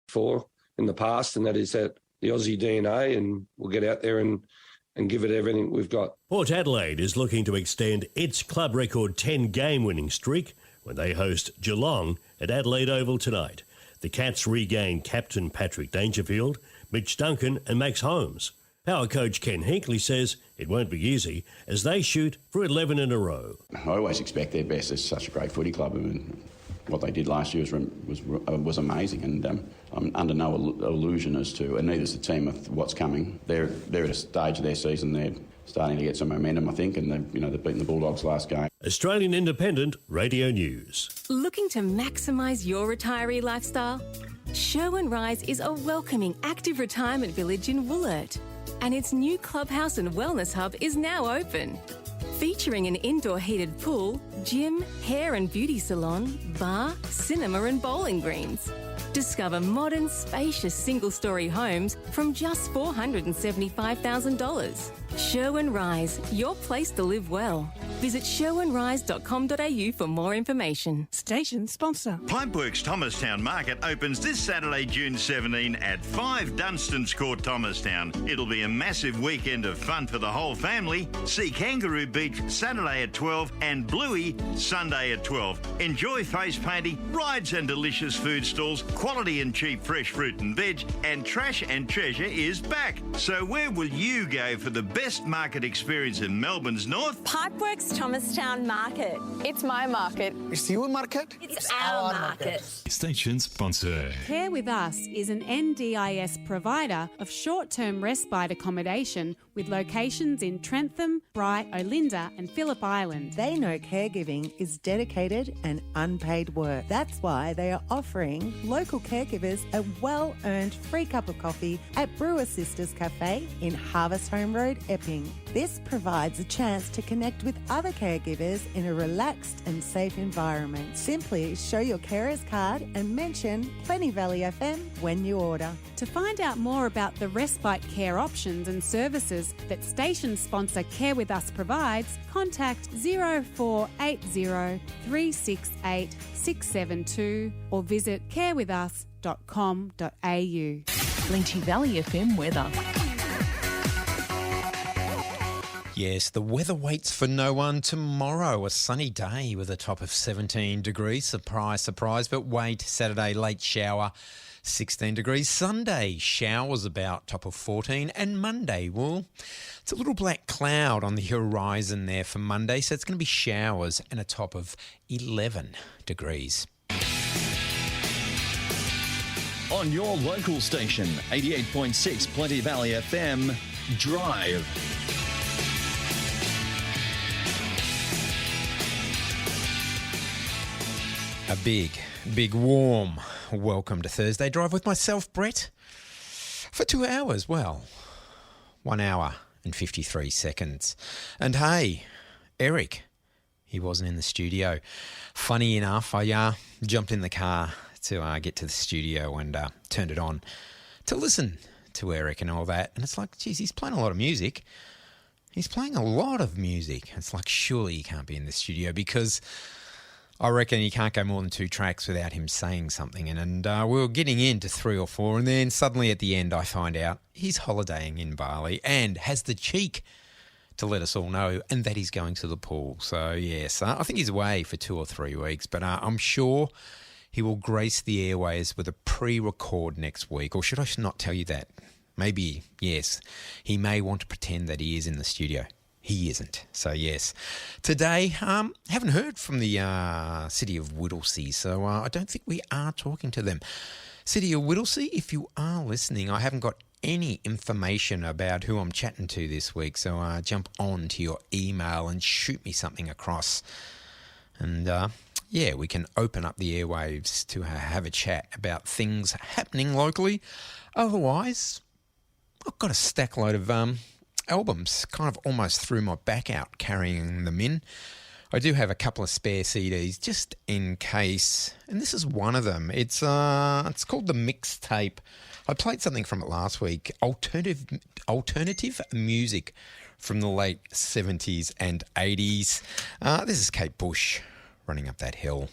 for in the past, and that is that the Aussie DNA, and we'll get out there and give it everything we've got. Port Adelaide is looking to extend its club record 10-game winning streak when they host Geelong at Adelaide Oval tonight. The Cats regain captain Patrick Dangerfield, Mitch Duncan and Max Holmes. Power coach Ken Hinkley says it won't be easy as they shoot for 11 in a row. I always expect their best. It's such a great footy club. I mean, what they did last year was amazing, and I'm under no illusion as to, and neither's the team, of what's coming. They're at a stage of their season. They're starting to get some momentum, I think, and they've beaten the Bulldogs last game. Australian Independent Radio News. Looking to maximise your retiree lifestyle? Sherwin Rise is a welcoming, active retirement village in Wollert, and its new clubhouse and wellness hub is now open. Featuring an indoor heated pool, gym, hair and beauty salon, bar, cinema and bowling greens. Discover modern, spacious single-storey homes from just $475,000. Sherwin Rise, your place to live well. Visit sherwinrise.com.au for more information. Station sponsor. Pipeworks Thomastown Market opens this Saturday, June 17 at 5 Dunstans Court, Thomastown. It'll be a massive weekend of fun for the whole family. See Kangaroo Beach Saturday at 12 and Bluey Sunday at 12. Enjoy face painting, rides and delicious food stalls, quality and cheap fresh fruit and veg, and Trash and Treasure is back. So where will you go for the best market experience in Melbourne's north? Pipeworks Thomastown Market. It's my market. It's your market. It's our market. Station sponsor. Care With Us is an NDIS provider of short-term respite accommodation with locations in Trentham, Bright, Olinda and Phillip Island. They know caregiving is dedicated and unpaid work. That's why they are offering local caregivers a well-earned free cup of coffee at Brewer Sisters Cafe in Harvest Home Road, Epping. This provides a chance to connect with other caregivers in a relaxed and safe environment. Simply show your carer's card and mention Plenty Valley FM when you order. To find out more about the respite care options and services that station sponsor Care With Us provides, contact 0480 368 672 or visit carewithus.com.au. Plenty Valley FM weather. Yes, the weather waits for no one tomorrow. A sunny day with a top of 17 degrees. Surprise, surprise. But wait, Saturday, late shower, 16 degrees. Sunday, showers about top of 14. And Monday, well, it's a little black cloud on the horizon there for Monday. So it's going to be showers and a top of 11 degrees. On your local station, 88.6 Plenty Valley FM, Drive. A big, warm welcome to Thursday Drive with myself, Brett, for 2 hours. Well, 1 hour and 53 seconds. And hey, Eric, he wasn't in the studio. Funny enough, I jumped in the car to get to the studio and turned it on to listen to Eric and all that. And it's like, geez, he's playing a lot of music. It's like, surely he can't be in the studio because I reckon you can't go more than 2 tracks without him saying something. And we were getting into 3 or 4, and then suddenly at the end I find out he's holidaying in Bali and has the cheek to let us all know, and that he's going to the pool. So, yes, I think he's away for 2 or 3 weeks, but I'm sure he will grace the airways with a pre-record next week. Or should I not tell you that? Maybe, yes, he may want to pretend that he is in the studio. He isn't. So, yes. Today, haven't heard from the City of Whittlesea, so I don't think we are talking to them. City of Whittlesea, if you are listening, I haven't got any information about who I'm chatting to this week, so jump on to your email and shoot me something across. And, yeah, we can open up the airwaves to have a chat about things happening locally. Otherwise, I've got a stack load of albums, kind of almost threw my back out carrying them in. I do have a couple of spare CDs just in case, and this is one of them. It's called The Mixtape. I played something from it last week. Alternative music from the late 70s and 80s. This is Kate Bush, Running Up That Hill.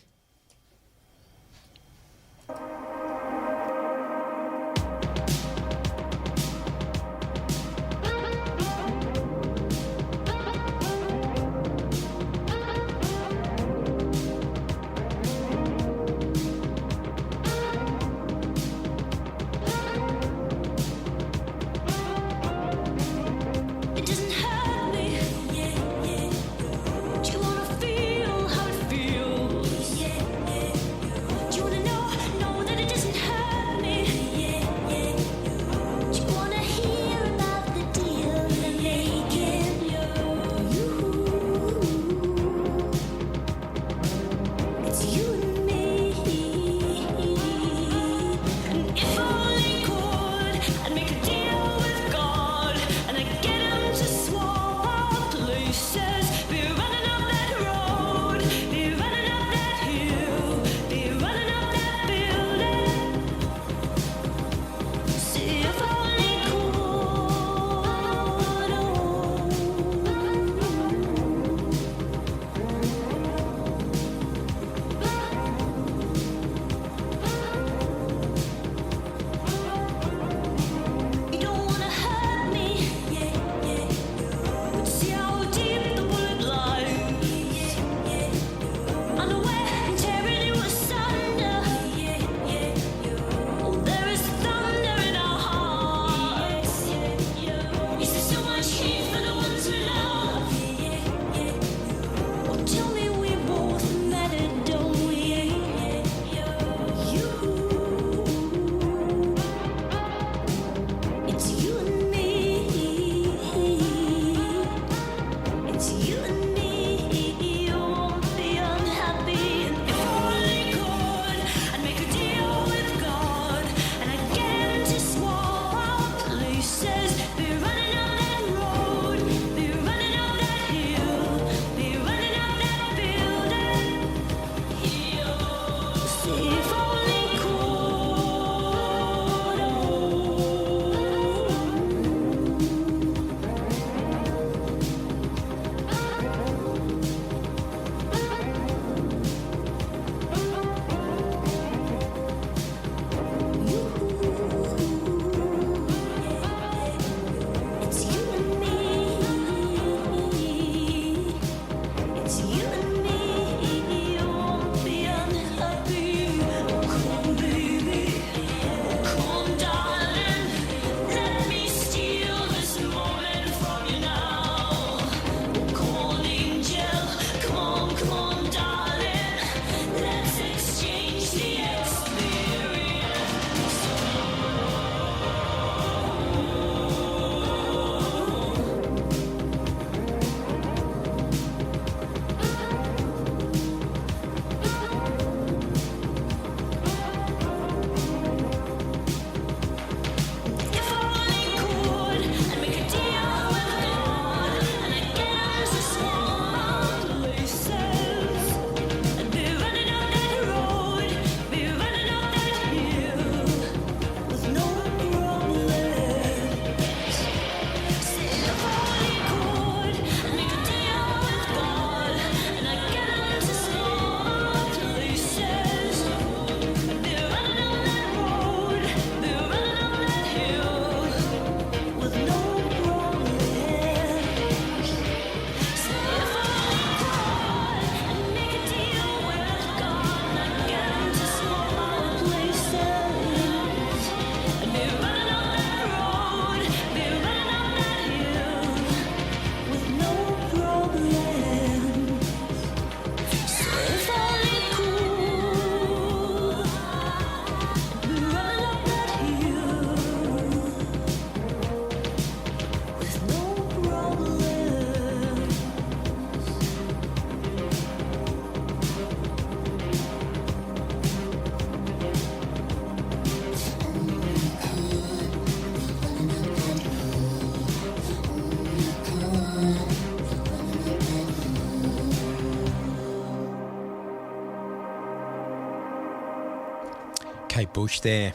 Bush there,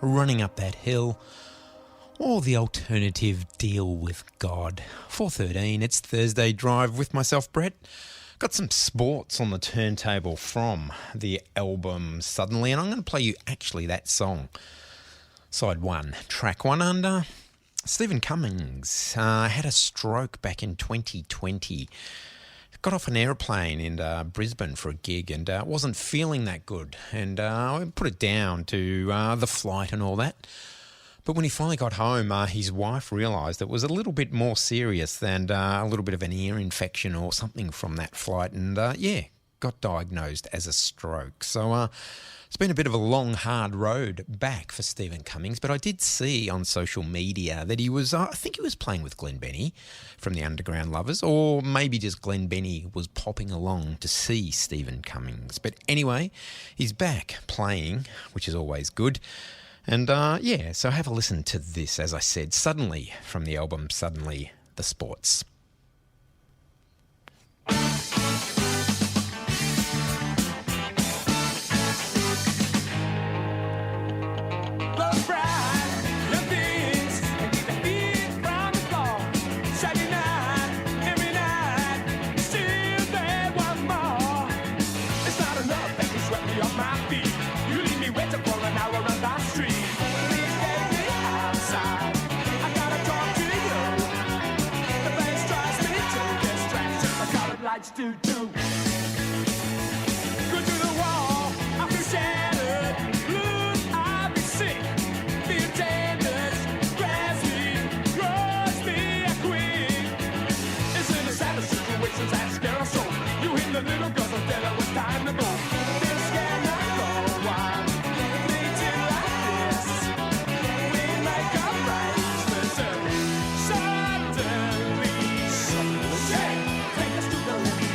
running up that hill. Or the alternative, Deal with God. 4:13, it's Thursday Drive with myself, Brett. Got some sports on the turntable from the album Suddenly, and I'm going to play you actually that song. Side 1, track 1 under. Stephen Cummings had a stroke back in 2020. Got off an airplane in Brisbane for a gig and wasn't feeling that good. And I put it down to the flight and all that. But when he finally got home, his wife realised it was a little bit more serious than a little bit of an ear infection or something from that flight. And got diagnosed as a stroke. So it's been a bit of a long, hard road back for Stephen Cummings. But I did see on social media that he was, I think he was playing with Glenn Benny from the Underground Lovers, or maybe just Glenn Benny was popping along to see Stephen Cummings. But anyway, he's back playing, which is always good. And so have a listen to this, as I said, Suddenly, from the album Suddenly, The Sports. Do. Go to the wall, I feel shattered. Look, I'll be sick. The attendants grabs me, throws me a queen. It's in the saddest situations that scare us all. You hit the little girls and tell her it's time to go. This cannot go on. We do like this. We make arrangements. Suddenly, take us to the limit.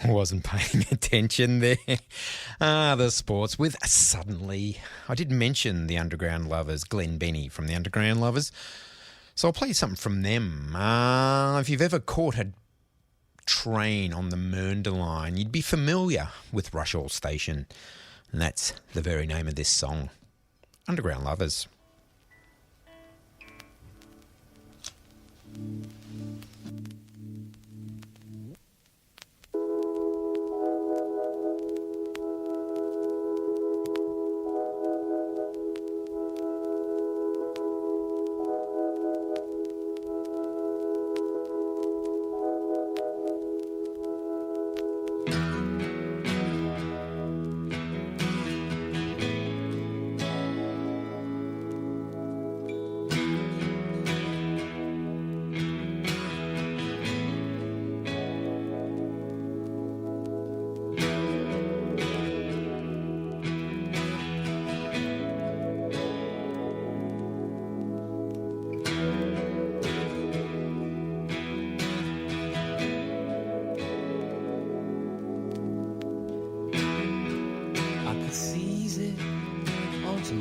Wasn't paying attention there. The sports with Suddenly. I did mention the Underground Lovers, Glenn Benny from the Underground Lovers. So I'll play you something from them. If you've ever caught a train on the Mernda line, you'd be familiar with Rushall Station. And that's the very name of this song. Underground Lovers.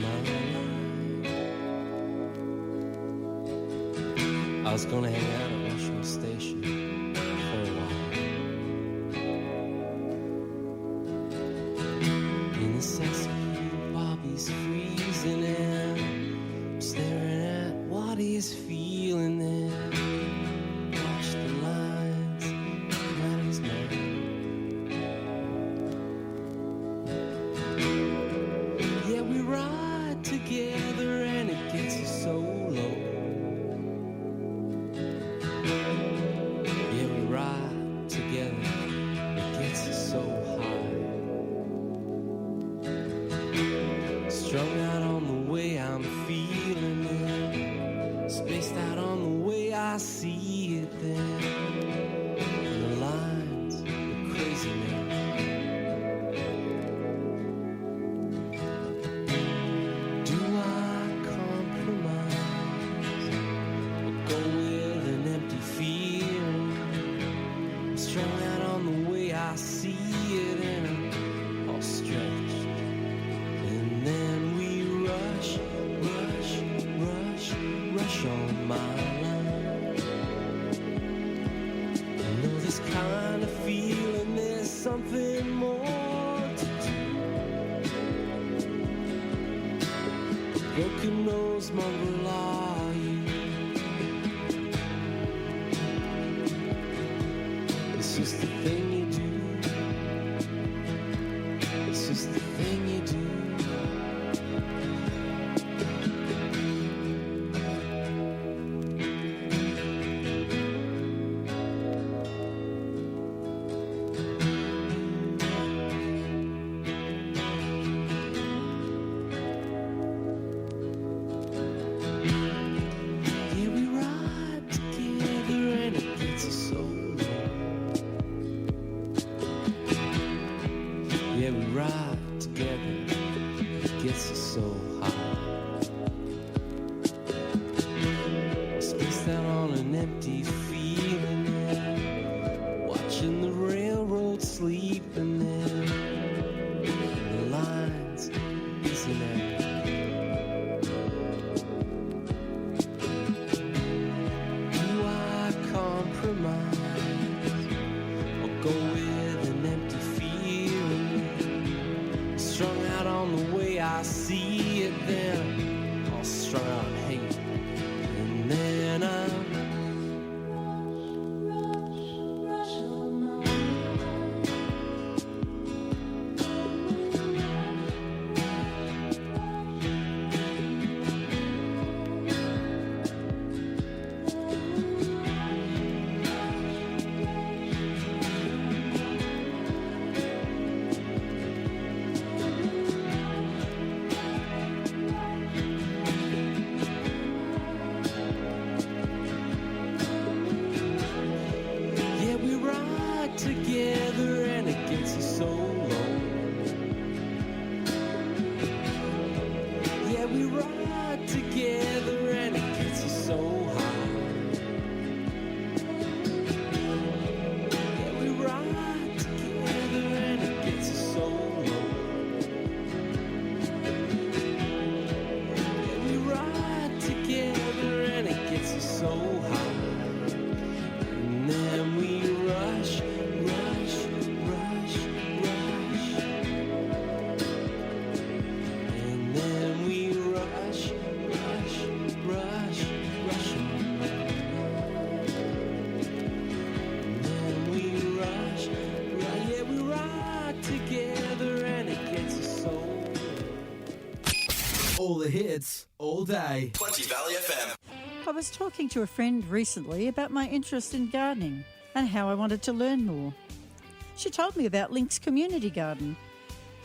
my life. I was gonna hang out at Rushmore Station for a while. In the Sesame, Bobby's freezing and I'm staring at what he's feeling there. Watch the lines come out of his mouth. Yeah, we ride together and it gets us so low. Yeah, we ride together, it gets us so high. Strung out on the way I'm feeling it, spaced out on the way I see it then. And the lines are crazy now. Do I compromise or go with an empty fear? I'm strung out on the way I see it and I'm all stretched. And then we rush, rush, rush, rush on my line. I know this kind of feeling, there's something more to do. Broken nose mongrel are you? It's just the thing you do. It's just the thing you do. Yeah, we ride together and it gets us so low. Yeah, we ride together, it gets us so high. Spaced out on an empty feeling there, watching the railroad sleeping there. The lines busy now. Do I compromise or go with an empty feeling? Strung out on the way I see it then, all strung out on hate. And then I'm yeah, we ride together and it gets us so low. Yeah, we ride together and it gets us so high. Yeah, we ride together and it gets us so low. Yeah, we ride together and it gets us so high. And then we rush, rush, rush, rush. And then we rush, rush, rush, rush. And then we rush, rush. Yeah, we ride together and it gets us so. All the hits, all day. 20 Valley FM. I was talking to a friend recently about my interest in gardening and how I wanted to learn more. She told me about Link's Community Garden,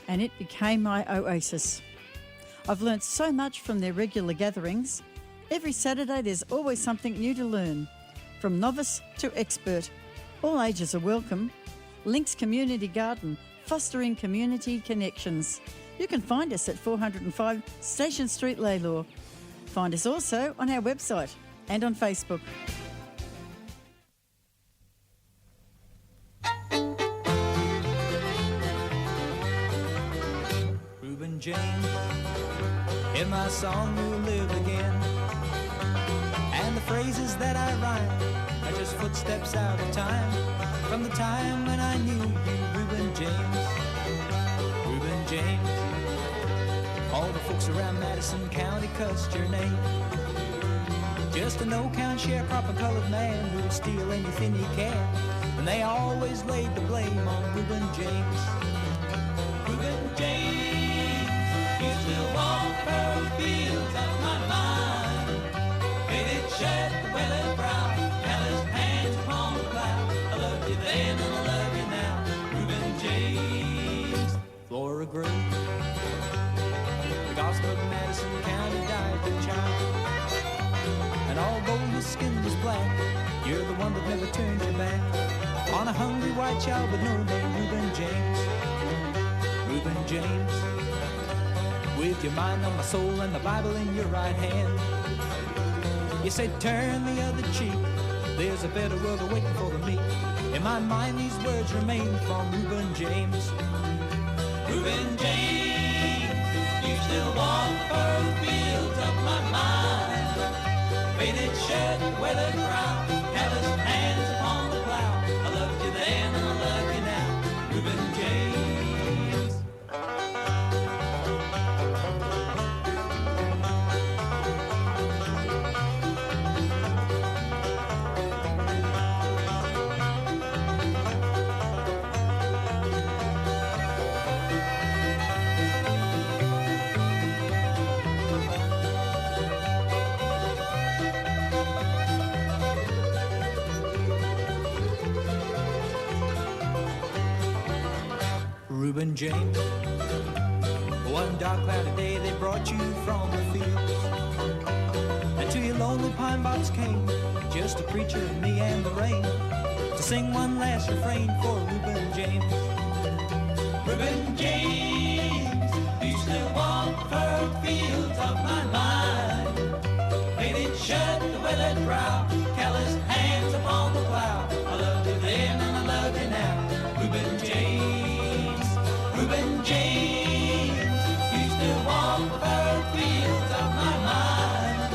and it became my oasis. I've learnt so much from their regular gatherings. Every Saturday there's always something new to learn, from novice to expert. All ages are welcome. Link's Community Garden, fostering community connections. You can find us at 405 Station Street, Lalor. Find us also on our website and on Facebook. Reuben James In my song you'll live again. And the phrases that I rhyme are just footsteps out of time, from the time when I knew you, Reuben James. Reuben James. All the folks around Madison County cussed your name. Just a no-count sharecropper colored man who'll steal anything he can. And they always laid the blame on Reuben James. Reuben James, you still walk her fields of my mind. Faded shirt, the weathered brow, calloused hands upon the plow. I loved you then and I love you now. Reuben James, Flora Gray. The gospel of Madison County died the child. And although your skin was black, you're the one that never turned your back on a hungry white child with no name, Reuben James. Reuben James. With your mind on my soul and the Bible in your right hand. You said turn the other cheek, there's a better world awaiting for the meek. In my mind these words remain from Reuben James. Reuben James, you still walk the furrowed fields of my mind. Faded shirt, weathered brow, calloused hands upon the plow. I loved you then and I love you now, Reuben James. Reuben James. One dark cloudy day they brought you from the fields, and to your lonely pine box came just a preacher and me and the rain to sing one last refrain for Reuben James. Reuben James, you still walk the furrowed fields of my mind. Faded shirt, the weathered brow, calloused hands upon the plow. I loved you then and I love you now, Reuben James. Reuben James, you still walk the furrowed fields of my mind.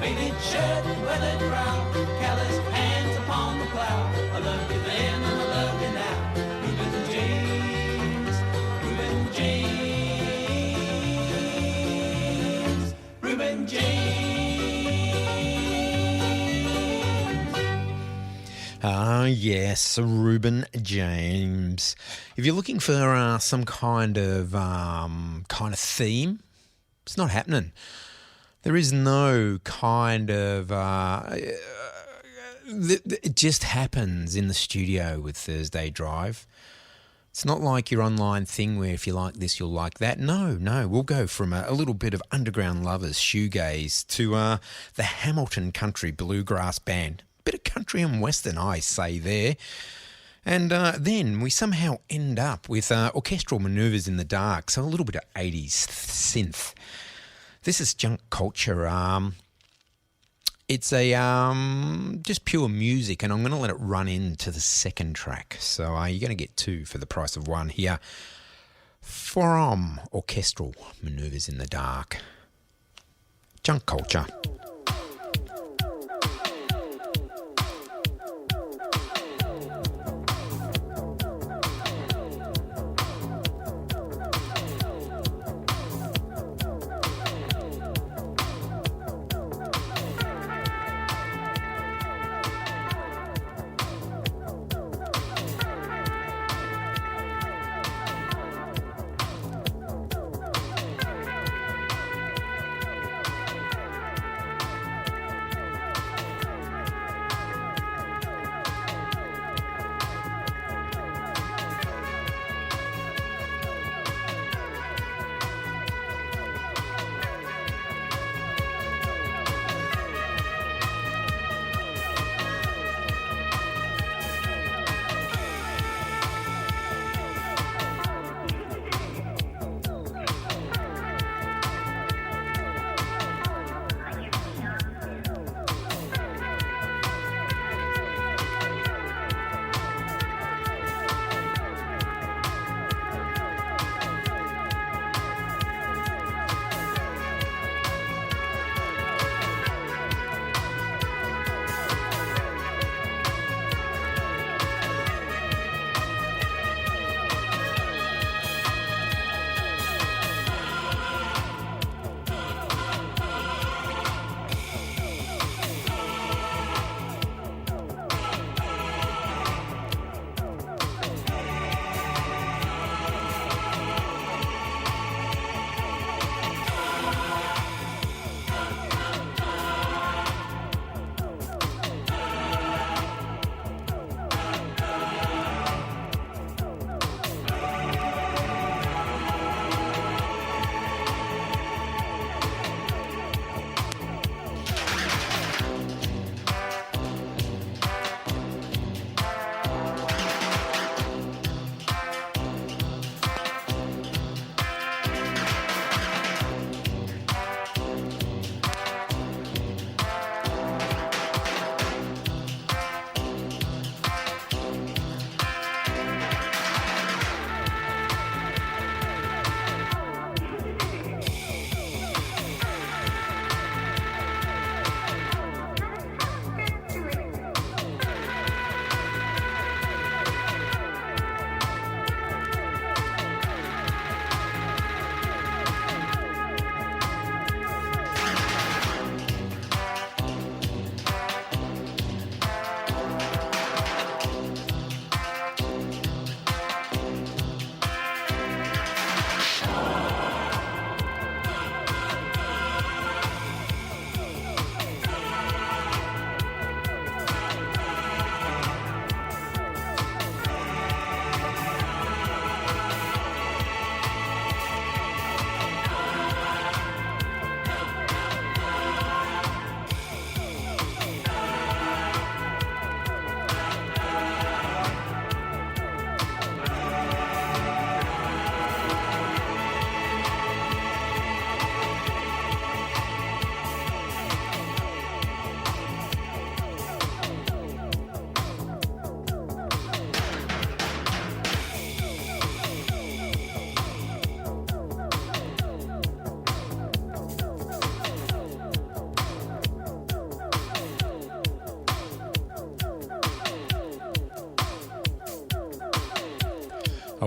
Faded shirt, weathered brow, calloused hands upon the plow. I loved you then and I love you now, Reuben James. Reuben James. Reuben James. Ah, yes, Reuben James. If you're looking for some kind of theme, it's not happening. There is no kind of... it just happens in the studio with Thursday Drive. It's not like your online thing where if you like this, you'll like that. No, we'll go from a little bit of Underground Lovers, shoegaze, to the Hamilton Country Bluegrass Band. Bit of country and western, I say there. And then we somehow end up with orchestral manoeuvres in the dark, so a little bit of 80s synth. This is Junk Culture. It's a just pure music, and I'm going to let it run into the second track. So you're going to get two for the price of one here from orchestral manoeuvres in the dark. Junk Culture.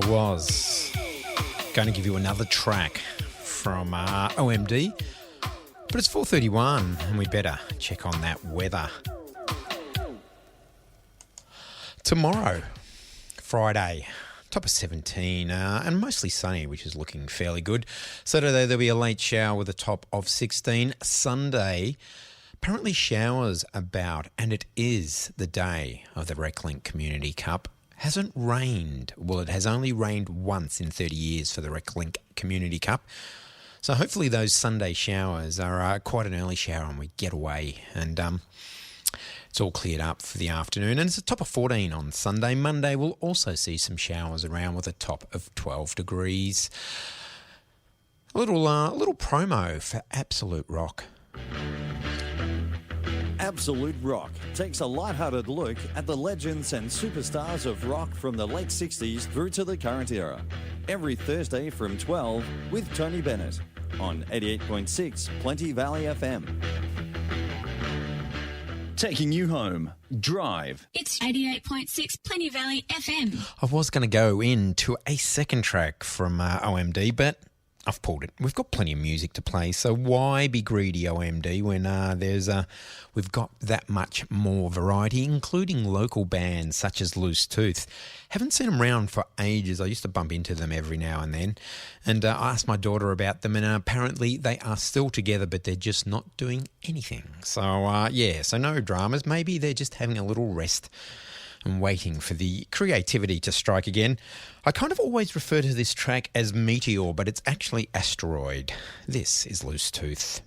was going to give you another track from OMD, but it's 4:31 and we better check on that weather. Tomorrow, Friday, top of 17 and mostly sunny, which is looking fairly good. Saturday, there'll be a late shower with a top of 16. Sunday, apparently showers about, and it is the day of the RecLink Community Cup. Hasn't rained. Well, it has only rained once in 30 years for the RecLink Community Cup. So hopefully those Sunday showers are quite an early shower and we get away. And it's all cleared up for the afternoon. And it's a top of 14 on Sunday. Monday we'll also see some showers around with a top of 12 degrees. A little promo for Absolute Rock. Absolute Rock takes a light-hearted look at the legends and superstars of rock from the late 60s through to the current era. Every Thursday from 12 with Tony Bennett on 88.6 Plenty Valley FM. Taking you home. Drive. It's 88.6 Plenty Valley FM. I was going to go into a second track from OMD, but I've pulled it. We've got plenty of music to play, so why be greedy, OMD, when we've got that much more variety, including local bands such as Loose Tooth. Haven't seen them around for ages. I used to bump into them every now and then, and I asked my daughter about them, and apparently they are still together, but they're just not doing anything. So, so no dramas. Maybe they're just having a little rest and waiting for the creativity to strike again. I kind of always refer to this track as Meteor, but it's actually Asteroid. This is Loose Tooth.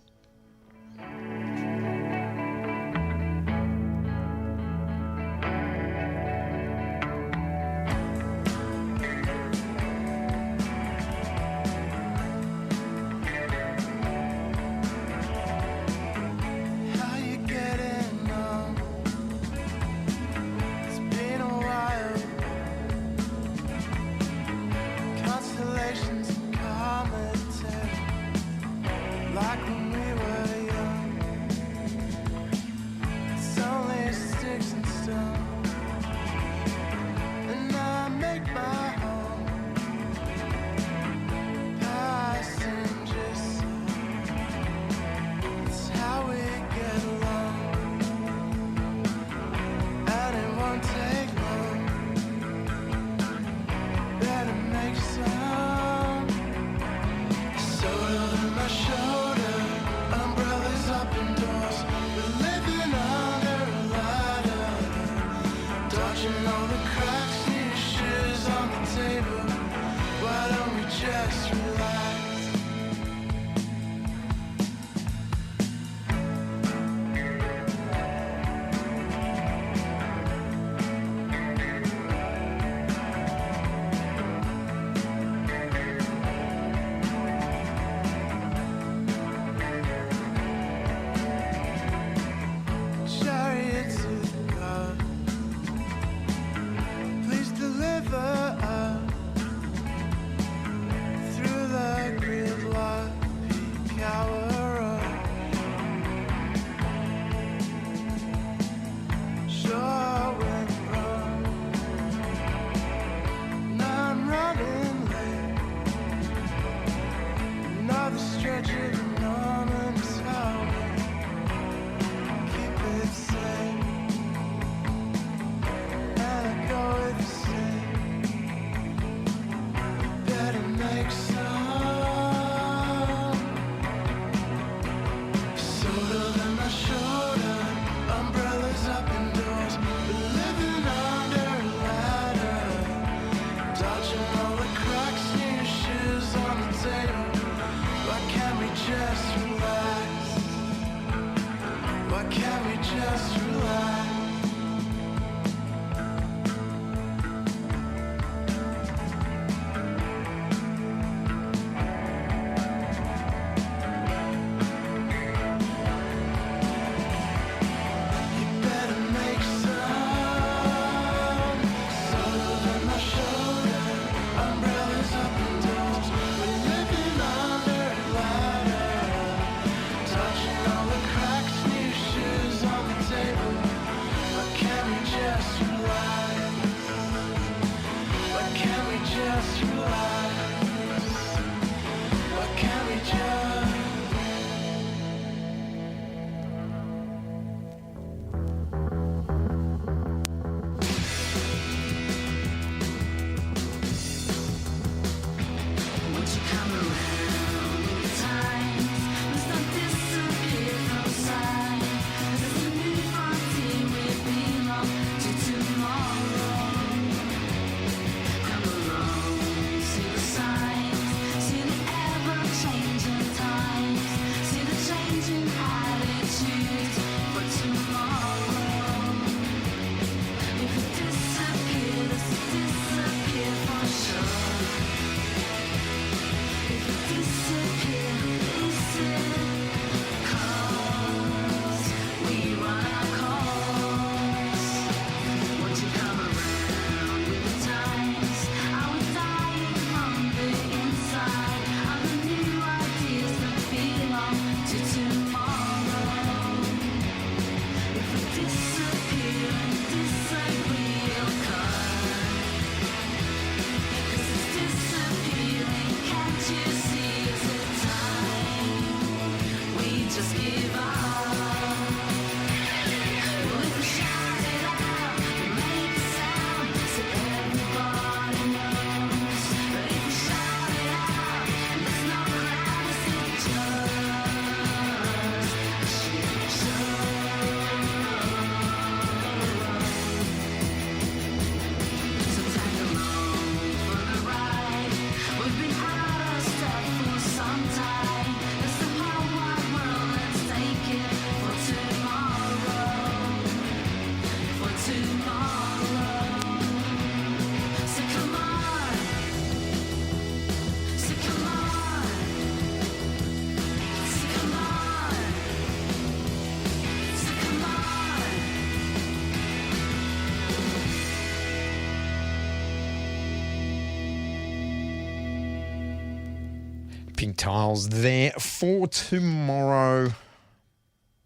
Pink Tiles there for tomorrow.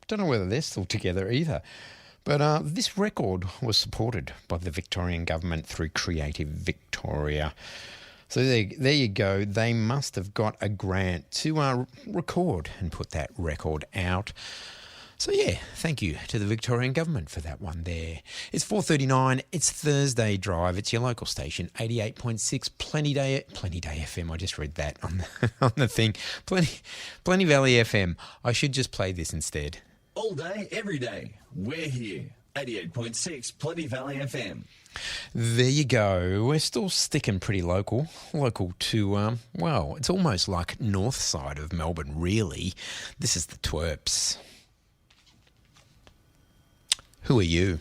Don't know whether they're still together either. But this record was supported by the Victorian government through Creative Victoria. So there you go. They must have got a grant to record and put that record out. So yeah, thank you to the Victorian government for that one there. It's 4:39. It's Thursday Drive. It's your local station, 88.6 Plenty Day FM. I just read that on the thing. Plenty Valley FM. I should just play this instead. All day, every day, we're here. 88.6 Plenty Valley FM. There you go. We're still sticking pretty local to, well, it's almost like north side of Melbourne, really. This is the Twerps. Who are you?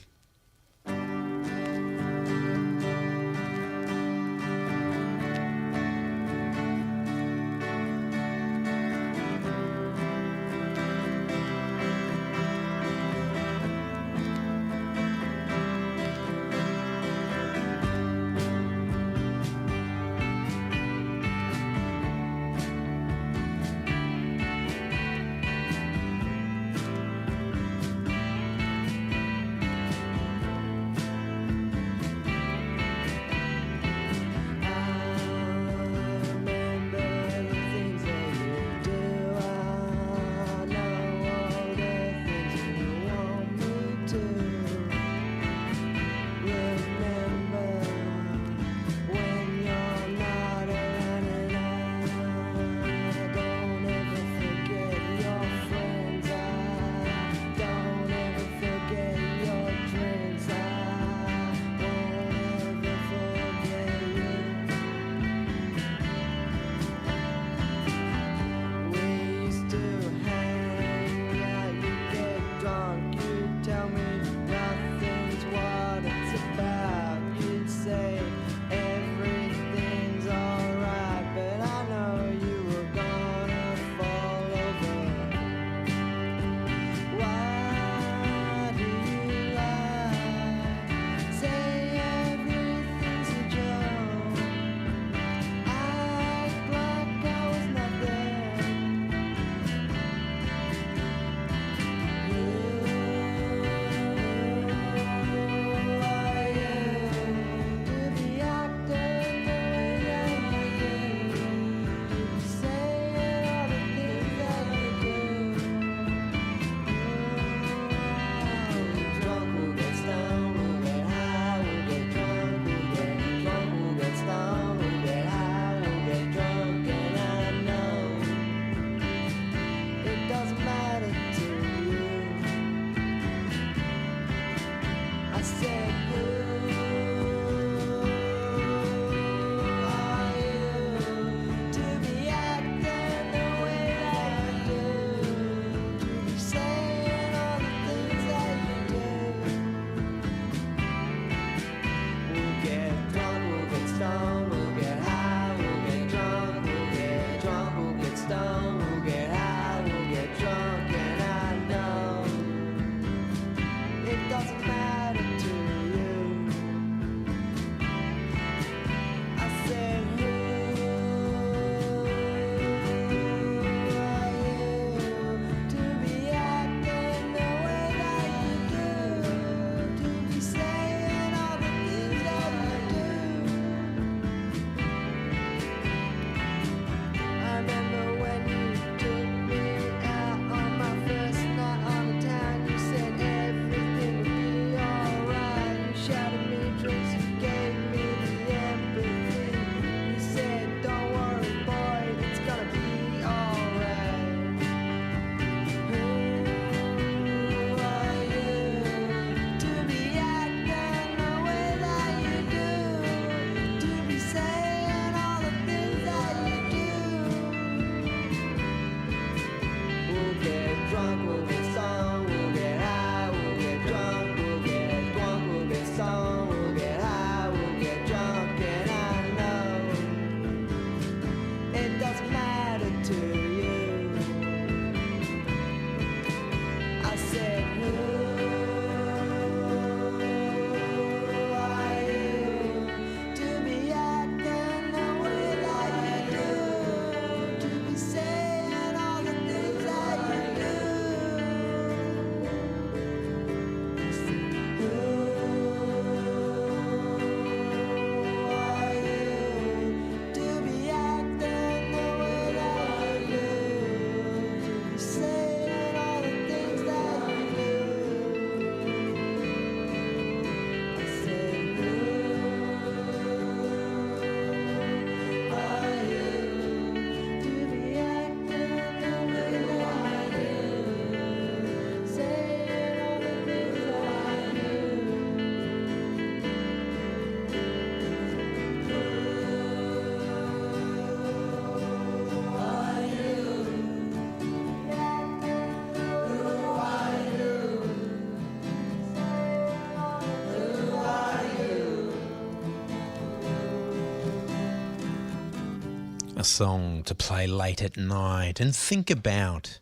song to play late at night and think about.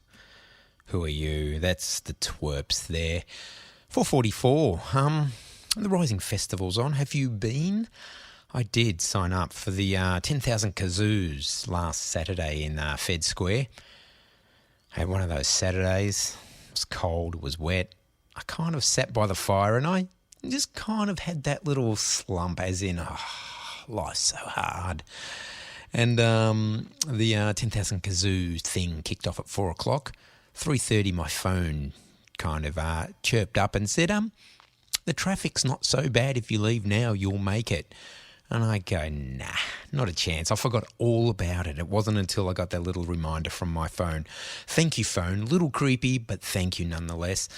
Who are you? That's the Twerps there. 4:44. The Rising Festival's on. Have you been? I did sign up for the 10,000 Kazoos last Saturday in Fed Square. I had one of those Saturdays. It was cold, it was wet. I kind of sat by the fire and I just kind of had that little slump as in, life's so hard. And the 10,000 Kazoo thing kicked off at 4 o'clock. 3:30 my phone kind of chirped up and said, the traffic's not so bad. If you leave now, you'll make it. And I go, nah, not a chance. I forgot all about it. It wasn't until I got that little reminder from my phone. Thank you, phone. Little creepy, but thank you nonetheless.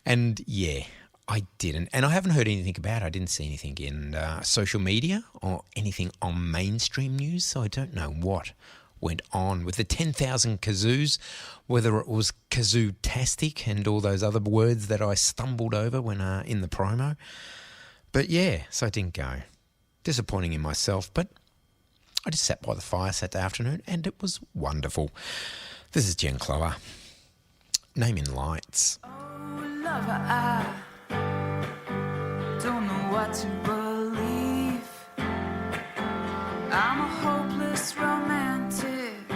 And yeah, I didn't. And I haven't heard anything about it. I didn't see anything in social media or anything on mainstream news, so I don't know what went on with the 10,000 Kazoos, whether it was kazoo-tastic and all those other words that I stumbled over when in the promo. But yeah, so I didn't go. Disappointing in myself, but I just sat by the fire Saturday afternoon and it was wonderful. This is Jen Clover. Naming Lights. Oh, lover, I don't know what to believe. I'm a hopeless romantic.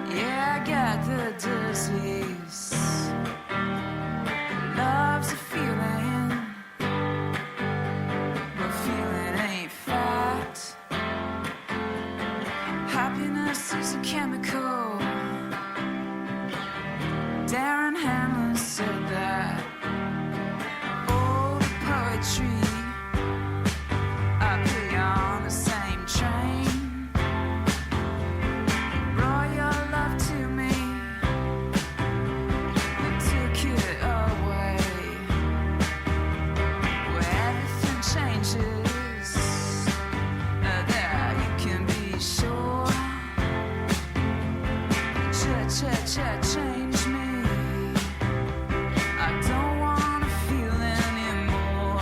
Yeah, I got the disease. Love's a feeling, but feeling ain't fact. Happiness is a chemical. Darren Hamlin said that. Oh, the poetry, I put you on the same train. Brought your love to me, but took it away. Where everything changes, there you can be sure. Change me. I don't want to feel anymore.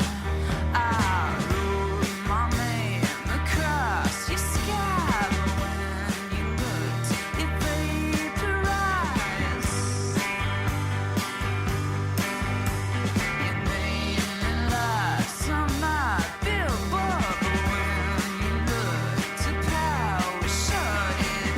I wrote my name across your sky, but when you looked, it vaporized. Your name and lights on my billboard, but when you looked, the power shut it.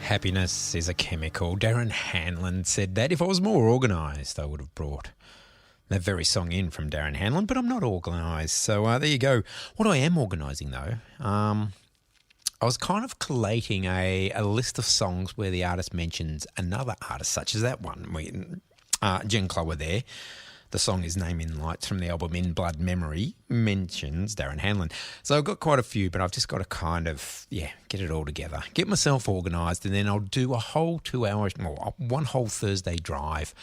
Happiness is a chemical. Darren Hanlon said that. If I was more organised, I would have brought that very song in from Darren Hanlon, but I'm not organised. So there you go. What I am organising, though, I was kind of collating a list of songs where the artist mentions another artist, such as that one. Jen Clower there. The song is Name in Lights from the album In Blood Memory, mentions Darren Hanlon. So I've got quite a few, but I've just got to kind of, get it all together, get myself organised, and then I'll do a whole 2 hours, or one whole Thursday drive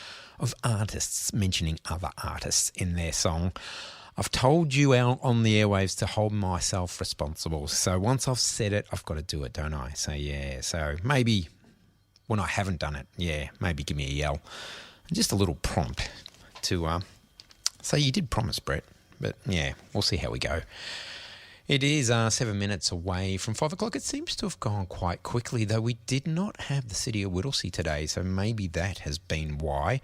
of artists mentioning other artists in their song. I've told you out on the airwaves to hold myself responsible. So once I've said it, I've got to do it, don't I? So maybe when I haven't done it, maybe give me a yell. Just a little prompt to say you did promise, Brett. But we'll see how we go. It is 7 minutes away from 5 o'clock. It seems to have gone quite quickly, though we did not have the City of Whittlesea today, so maybe that has been why.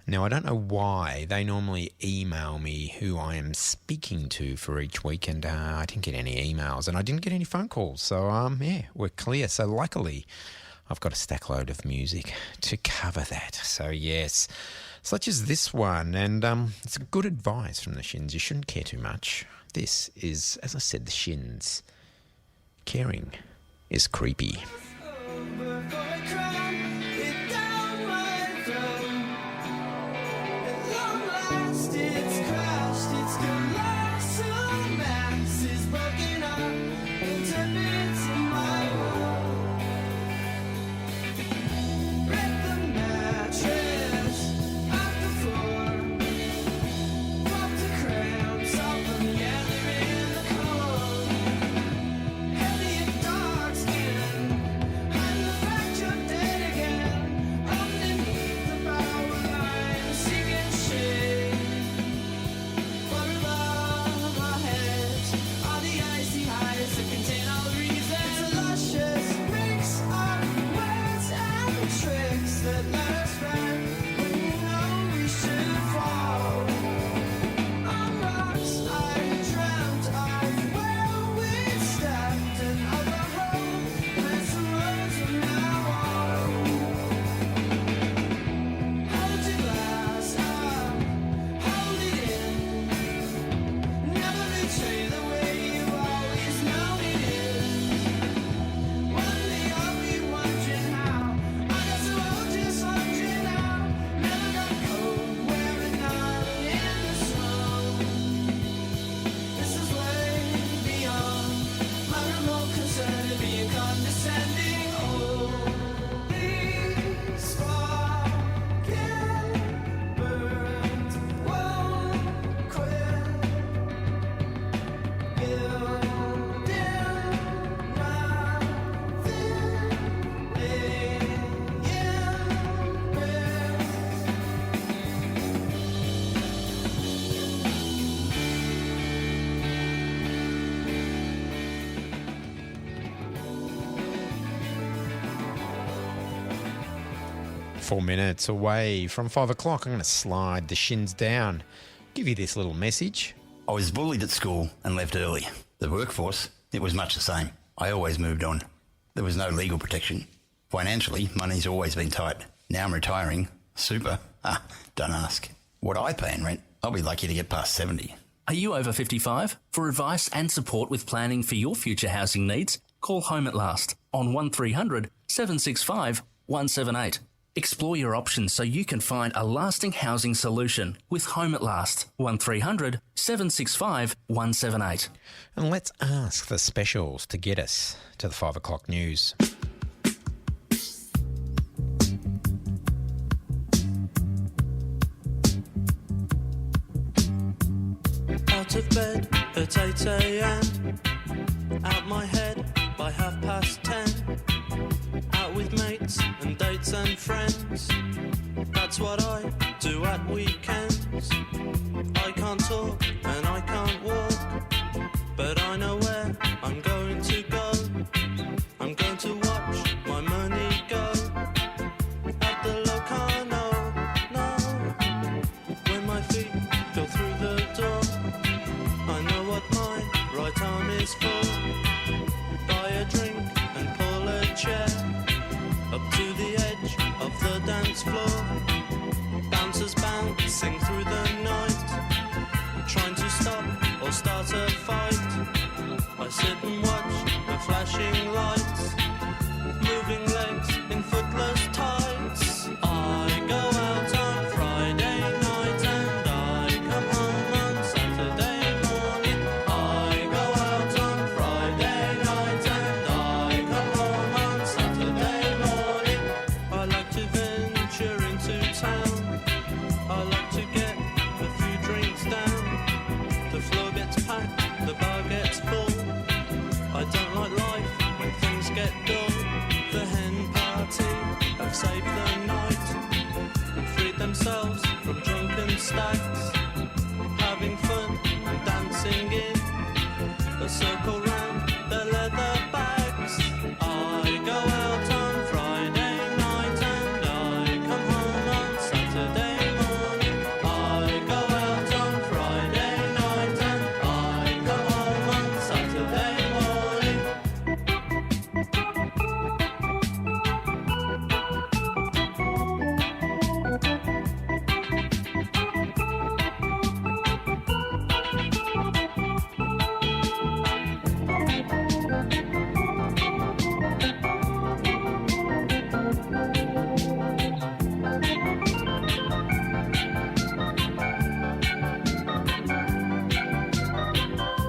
Now, I don't know why. They normally email me who I am speaking to for each week, and I didn't get any emails, and I didn't get any phone calls. So, we're clear. So, luckily, I've got a stack load of music to cover that. So, yes, such as this one, and it's good advice from the Shins. You shouldn't care too much. This is, as I said, the Shins. Caring is creepy. .4 minutes away from 5 o'clock. I'm going to slide the Shins down. Give you this little message. I was bullied at school and left early. The workforce, it was much the same. I always moved on. There was no legal protection. Financially, money's always been tight. Now I'm retiring. Super. Don't ask. What I pay in rent, I'll be lucky to get past 70. Are you over 55? For advice and support with planning for your future housing needs, call Home at Last on 1300 765 178. Explore your options so you can find a lasting housing solution with Home at Last, 1300 765 178. And let's ask the specials to get us to the 5 o'clock news. Out of bed at 8 a.m. Out my head by 10:30. Out with mates and dates and friends. That's what I do at weekends. I can't talk and I can't walk, but I know where I'm going to go. I'm going to watch my money go. At the Locarno, no. When my feet go through the door, I know what my right arm is for. Buy a drink and pull a chair. dance floor. Bouncers bouncing through the night, trying to stop or start a fight. I sit and watch the flashing lights, moving legs in footless tights. I go out on Friday night and I come home on Saturday morning. I go out on Friday night and I come home on Saturday morning. I like to venture into town. I like to get a few drinks down. The floor gets packed, the bar gets full. I don't like life when things get dull. The hen party have saved the night and freed themselves from drunken stacks, having fun and dancing in a circle round their leather bags. I go out on Friday night and I come home on Saturday morning. I go out on Friday night and I come home on Saturday morning.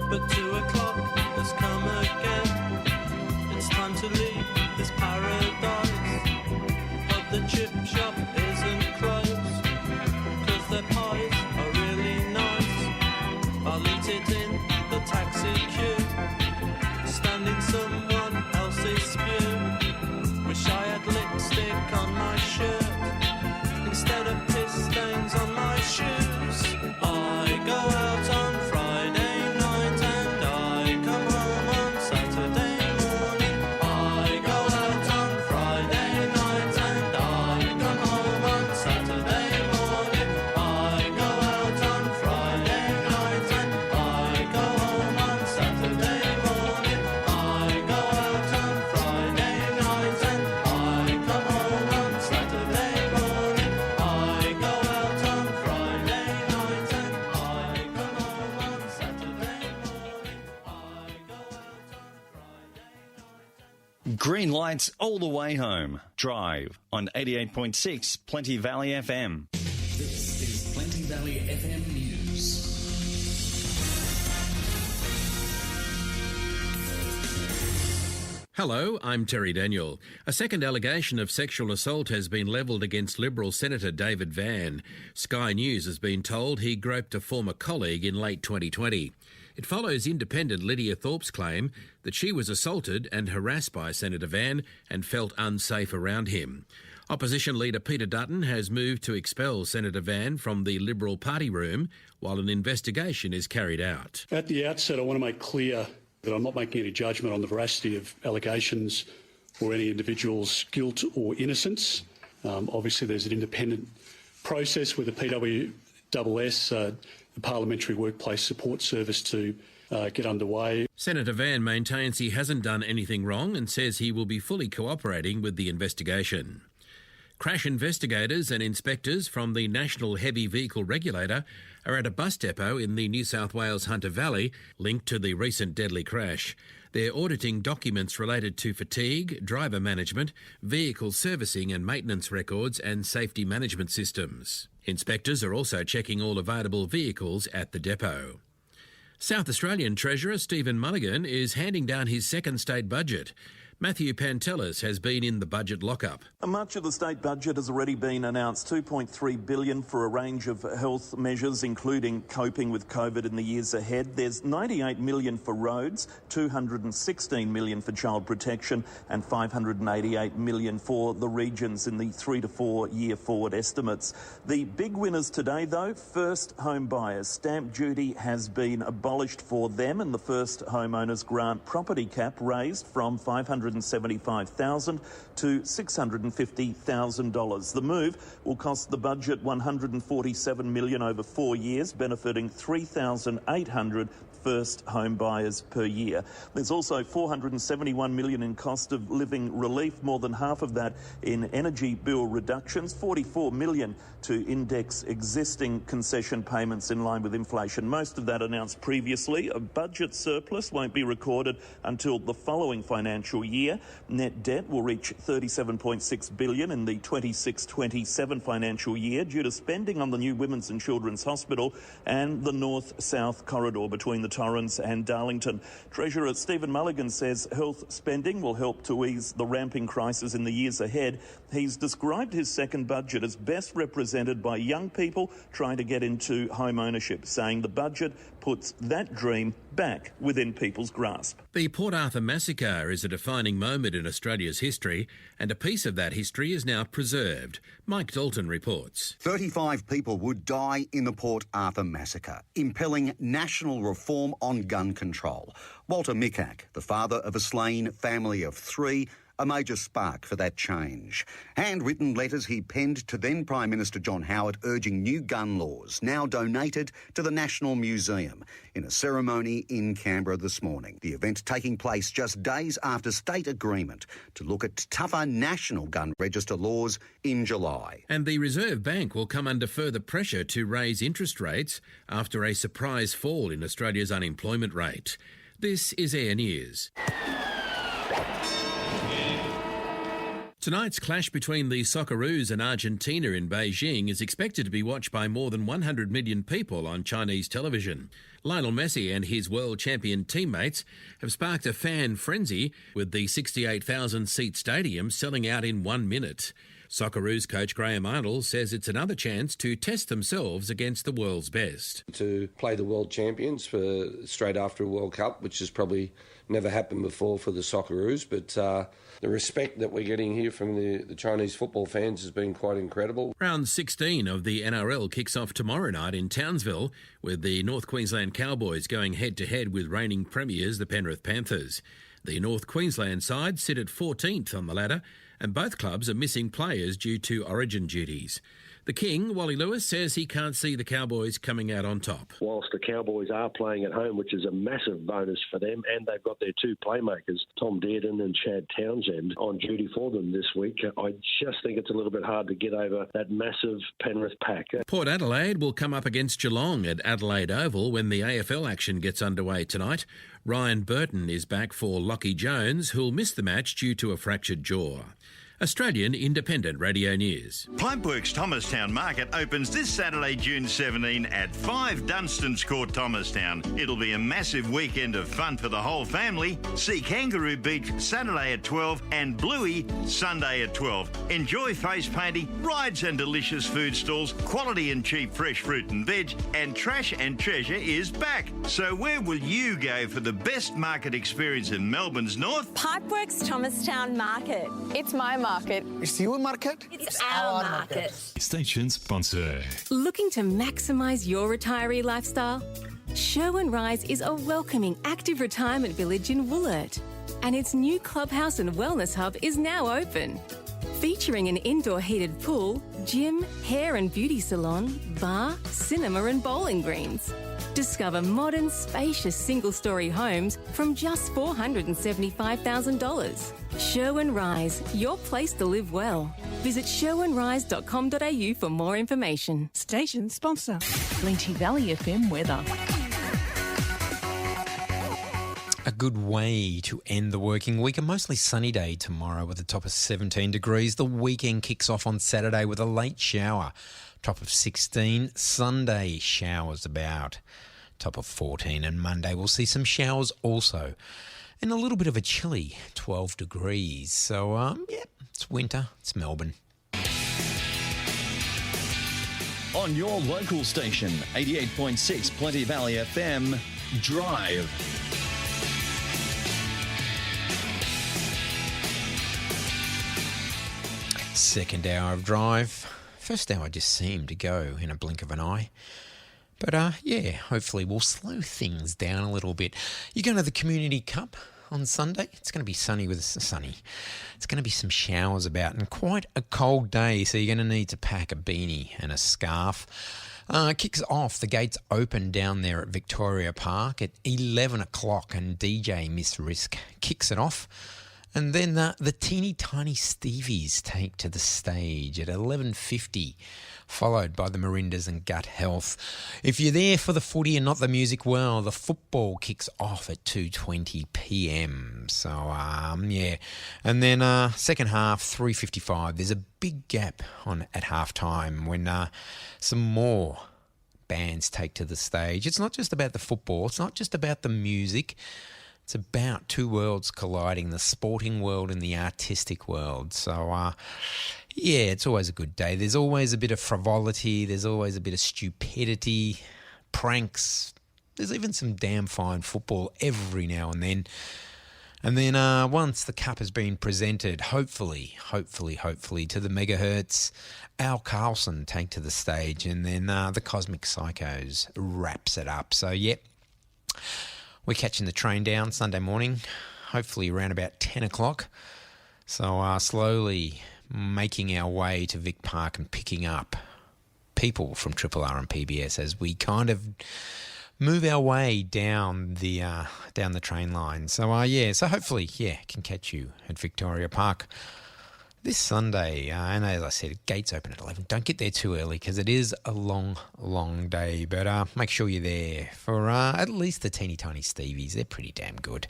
But 2 o'clock has come again. It's time to leave this paradise. But the chip shop isn't closed, 'cause their pies are really nice. I'll eat it in the taxi queue, standing someone else's spew. Wish I had lipstick on my shirt instead of piss stains on my shoes. I go out on Friday night and I come home on Saturday morning. I go out on Friday night and I come home on Saturday morning. I go out on Friday night and I go home on Saturday morning. I go out on Friday night and I come home on Saturday morning. I go out on Friday night and I come home on Saturday morning. Green lights all the way home. Drive on 88.6 Plenty Valley FM. This is Plenty Valley FM News. Hello, I'm Terry Daniel. A second allegation of sexual assault has been levelled against Liberal Senator David Van. Sky News has been told he groped a former colleague in late 2020. It follows independent Lydia Thorpe's claim that she was assaulted and harassed by Senator Van and felt unsafe around him. Opposition leader Peter Dutton has moved to expel Senator Van from the Liberal party room while an investigation is carried out. At the outset, I want to make clear that I'm not making any judgment on the veracity of allegations or any individual's guilt or innocence. Obviously, there's an independent process with the PWSS, the Parliamentary Workplace Support Service, to get underway. Senator Van maintains he hasn't done anything wrong and says he will be fully cooperating with the investigation. Crash investigators and inspectors from the National Heavy Vehicle Regulator are at a bus depot in the New South Wales Hunter Valley linked to the recent deadly crash. They're auditing documents related to fatigue, driver management, vehicle servicing and maintenance records and safety management systems. Inspectors are also checking all available vehicles at the depot. South Australian Treasurer Stephen Mulligan is handing down his second state budget. Matthew Pantelis has been in the budget lockup. Much of the state budget has already been announced, $2.3 billion for a range of health measures, including coping with COVID in the years ahead. There's $98 million for roads, $216 million for child protection and $588 million for the regions in the 3 to 4 year forward estimates. The big winners today, though, first home buyers. Stamp duty has been abolished for them and the first homeowners grant property cap raised from $500,000 $275,000 to $650,000. The move will cost the budget $147 million over 4 years, benefiting 3,800 first home buyers per year. There's also $471 million in cost of living relief, more than half of that in energy bill reductions, $44 million to index existing concession payments in line with inflation. Most of that announced previously. A budget surplus won't be recorded until the following financial year. Net debt will reach $37.6 billion in the 26-27 financial year due to spending on the new Women's and Children's Hospital and the north-south corridor between the Torrens and Darlington. Treasurer Stephen Mulligan says health spending will help to ease the ramping crisis in the years ahead. He's described his second budget as best represented by young people trying to get into home ownership, saying the budget puts that dream back within people's grasp. The Port Arthur massacre is a defining moment in Australia's history, and a piece of that history is now preserved. Mike Dalton reports. 35 people would die in the Port Arthur massacre, impelling national reform on gun control. Walter Micak, the father of a slain family of 3, a major spark for that change. Handwritten letters he penned to then Prime Minister John Howard urging new gun laws, now donated to the National Museum in a ceremony in Canberra this morning. The event taking place just days after state agreement to look at tougher national gun register laws in July. And the Reserve Bank will come under further pressure to raise interest rates after a surprise fall in Australia's unemployment rate. This is Air News. Tonight's clash between the Socceroos and Argentina in Beijing is expected to be watched by more than 100 million people on Chinese television. Lionel Messi and his world champion teammates have sparked a fan frenzy, with the 68,000-seat stadium selling out in 1 minute. Socceroos coach Graham Arnold says it's another chance to test themselves against the world's best. To play the world champions for straight after a World Cup, which has probably never happened before for the Socceroos, but the respect that we're getting here from the Chinese football fans has been quite incredible. Round 16 of the NRL kicks off tomorrow night in Townsville, with the North Queensland Cowboys going head-to-head with reigning premiers, the Penrith Panthers. The North Queensland side sit at 14th on the ladder, and both clubs are missing players due to origin duties. The King, Wally Lewis, says he can't see the Cowboys coming out on top. Whilst the Cowboys are playing at home, which is a massive bonus for them, and they've got their 2 playmakers, Tom Dearden and Chad Townsend, on duty for them this week, I just think it's a little bit hard to get over that massive Penrith pack. Port Adelaide will come up against Geelong at Adelaide Oval when the AFL action gets underway tonight. Ryan Burton is back for Lockie Jones, who'll miss the match due to a fractured jaw. Australian Independent Radio News. Pipeworks Thomastown Market opens this Saturday, June 17 at 5 Dunstan's Court, Thomastown. It'll be a massive weekend of fun for the whole family. See Kangaroo Beach Saturday at 12 and Bluey Sunday at 12. Enjoy face painting, rides and delicious food stalls, quality and cheap fresh fruit and veg, and Trash and Treasure is back. So where will you go for the best market experience in Melbourne's north? Pipeworks Thomastown Market. It's my market. It's your market? It's our market. Station sponsor. Looking to maximise your retiree lifestyle? Sherwin Rise is a welcoming, active retirement village in Wollert, and its new clubhouse and wellness hub is now open. Featuring an indoor heated pool, gym, hair and beauty salon, bar, cinema and bowling greens. Discover modern, spacious single-storey homes from just $475,000. Sherwin Rise, your place to live well. Visit sherwinrise.com.au for more information. Station sponsor. Plenty Valley FM weather. A good way to end the working week. A mostly sunny day tomorrow with a top of 17 degrees. The weekend kicks off on Saturday with a late shower. Top of 16. Sunday showers about. Top of 14. And Monday we'll see some showers also. And a little bit of a chilly 12 degrees. So, it's winter. It's Melbourne. On your local station, 88.6 Plenty Valley FM, Drive. Second hour of Drive. First hour just seemed to go in a blink of an eye. But, hopefully we'll slow things down a little bit. You're going to the Community Cup on Sunday. It's going to be sunny with sunny. It's going to be some showers about and quite a cold day, so you're going to need to pack a beanie and a scarf. Kicks off, the gates open down there at Victoria Park at 11 o'clock, and DJ Miss Risk kicks it off. And then the teeny tiny Stevies take to the stage at 11:50, followed by the Marindas and Gut Health. If you're there for the footy and not the music, well, the football kicks off at 2:20 p.m. So, yeah. And then second half, 3:55. There's a big gap at halftime when some more bands take to the stage. It's not just about the football. It's not just about the music. It's about two worlds colliding, the sporting world and the artistic world. So, yeah, it's always a good day. There's always a bit of frivolity. There's always a bit of stupidity, pranks. There's even some damn fine football every now and then. And then once the cup has been presented, hopefully to the megahertz, Al Carlson take to the stage, and then the Cosmic Psychos wraps it up. So, yep. We're catching the train down Sunday morning, hopefully around about 10 o'clock. So slowly making our way to Vic Park and picking up people from Triple R and PBS as we kind of move our way down the train line. So, so hopefully, can catch you at Victoria Park this Sunday. And as I said, gates open at 11. Don't get there too early because it is a long, long day. But make sure you're there for at least the teeny tiny Stevies. They're pretty damn good.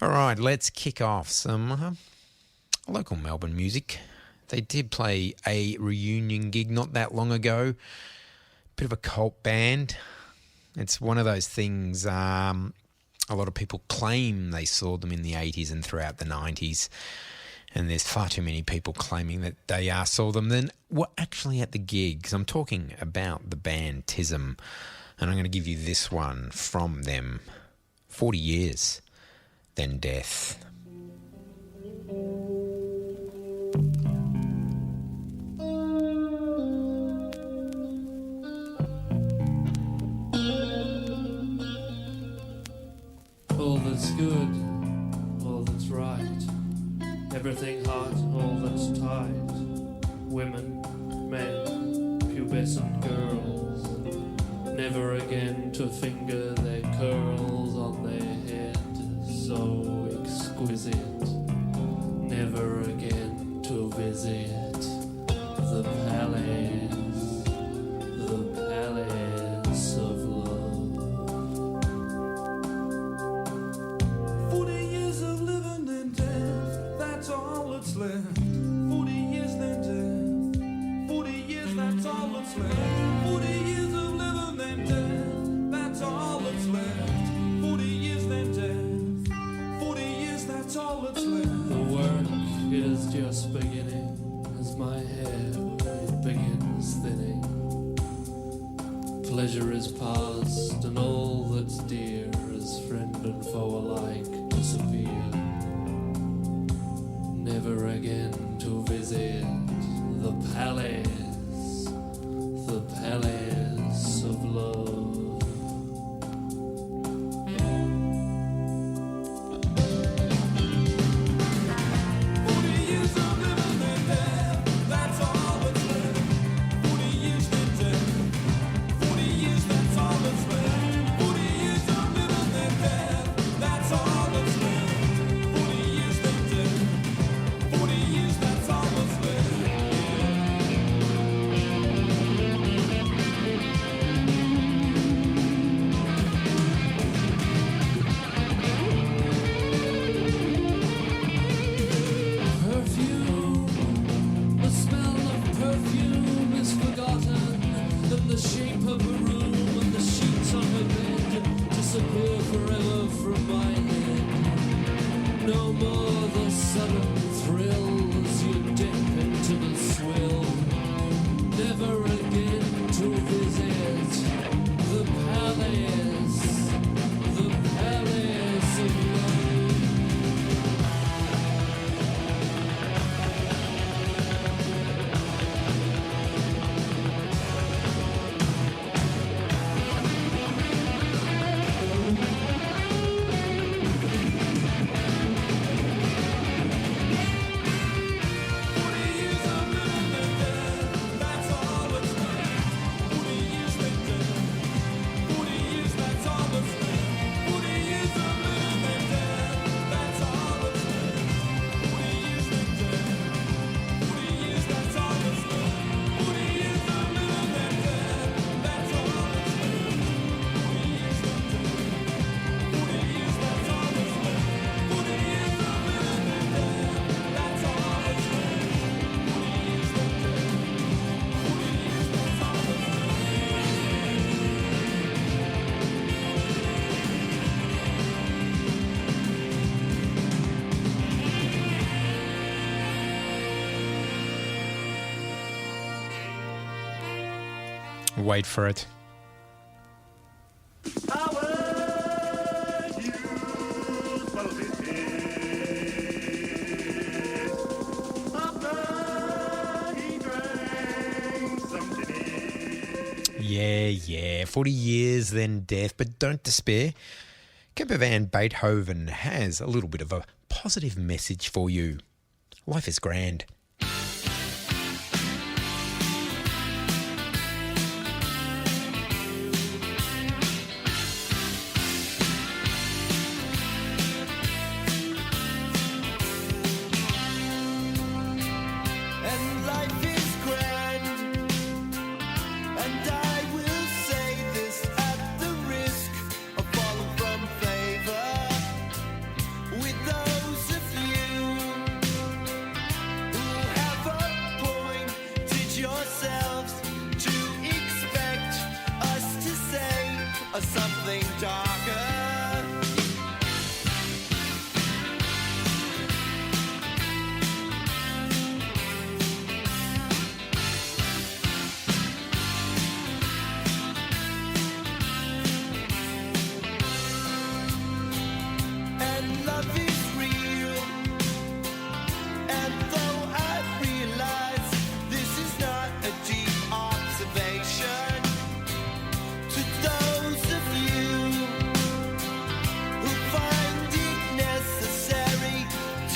All right, let's kick off some local Melbourne music. They did play a reunion gig not that long ago. Bit of a cult band. It's one of those things, a lot of people claim they saw them in the 80s and throughout the 90s. And there's far too many people claiming that they saw them than were actually at the gigs. I'm talking about the band Tism, and I'm going to give you this one from them, 40 Years, Then Death. All that's good, all that's right, everything hot, all that's tight. Women, men, pubescent girls, never again to finger their curls on their head, so exquisite. Never again to visit the palace of love. 40 years of living and death, that's all that's left. 40 years then death, 40 years, that's all that's left. 40 years of living and death, that's all that's left. 40 years then death, 40 years, that's all that's left. The work is just beginning as my hair begins thinning. Pleasure is past and all that's dear as friend and foe alike disappear. Never again to visit the palace of love. wait for it. Yeah, 40 years then death, but don't despair. Kemper Van Beethoven has a little bit of a positive message for you. Life is grand. And life is grand, and I will say this at the risk of falling from favour with those of you who have appointed yourselves to expect us to say something darker. And love is real. And though I realize this is not a deep observation, to those of you who find it necessary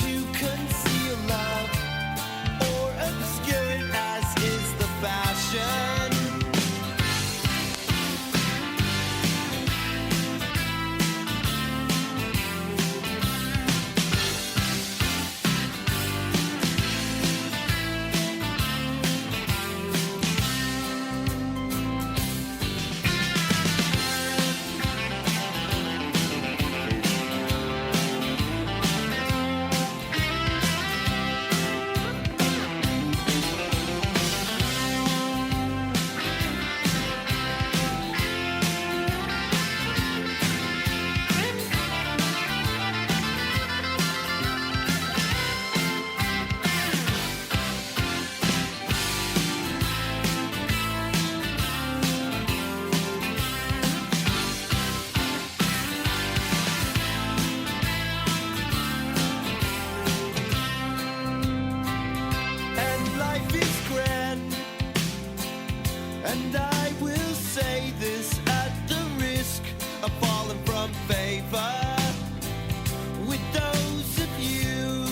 to conceal love or obscure it as is the fashion, and life is grand, and I will say this at the risk of falling from favour with those of you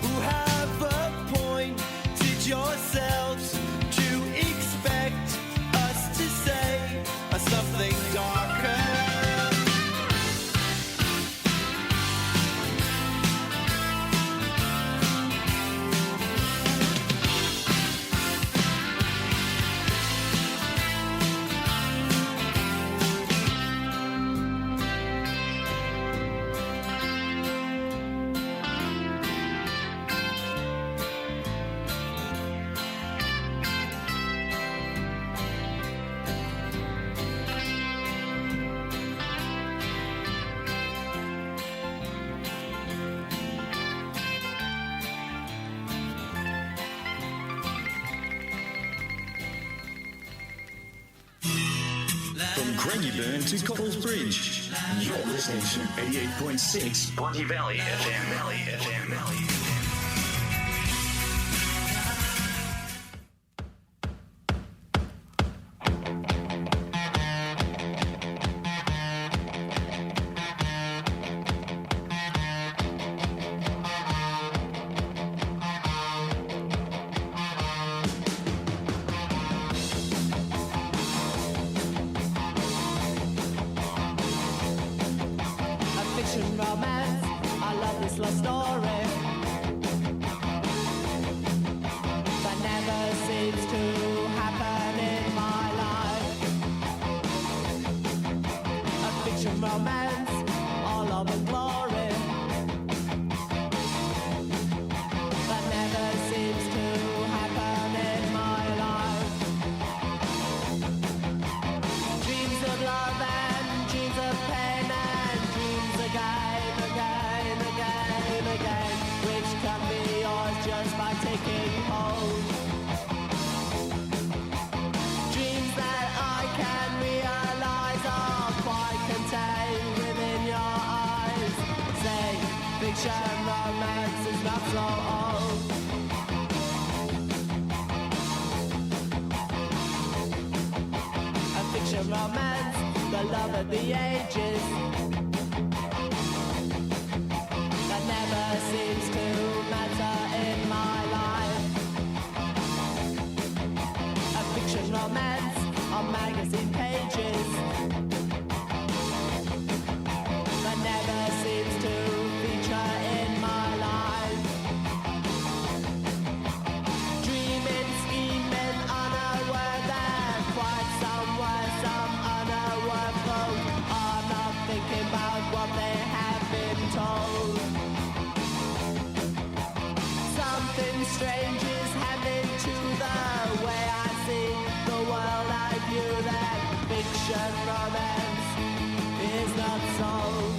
who have appointed yourselves to expect us to say something darker. From Craigieburn to Copples Bridge, you're listening to 88.6 Ponty Valley FM. A fiction romance, I love this love story that never seems to happen in my life. A fiction romance, all love and glory that never seems to happen in my life. Dreams of love and dreams of pain and dreams again, again, again, again. fiction romance is not so old. A fiction romance, the love of the ages, that never seems to matter in my life. A fiction romance on magazine pages that never seems to feature in my life. Dreaming, scheming, unaware that quite somewhere some unaware folk are not thinking about what they have been told. Something strange is happening to the way I see the world. I view that fiction romance is not sold.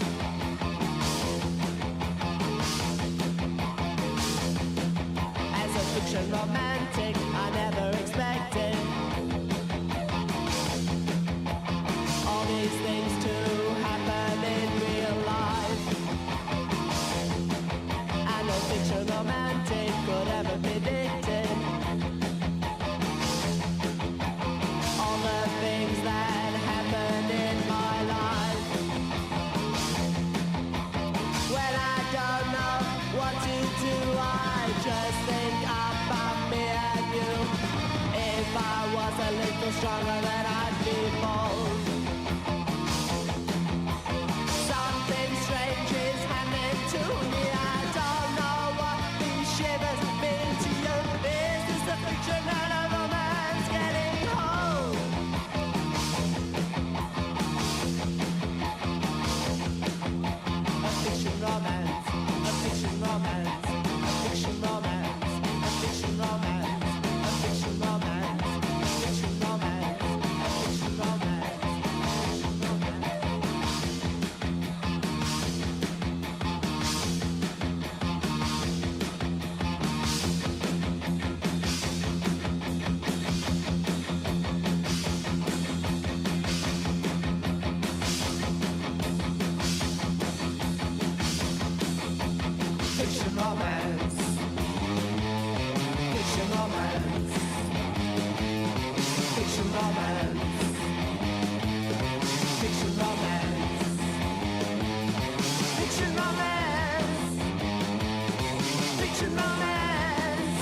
As a fiction romantic, I never expected all these things to happen in real life. And no fiction romantic could ever predict it. All the things that happened in my life. When I don't know what to do, I just think about me and you. If I was a little stronger, then I'd be bold. Something strange is happening to me. I don't know what these shivers mean to you. Is this a fiction and a romance getting old? A fiction romance, a fiction romance, a fiction romance, a fiction romance, a fiction romance, a fiction romance, a fiction romance. Fiction romance, fiction romance, fiction romance, fiction romance, fiction romance, fiction romance,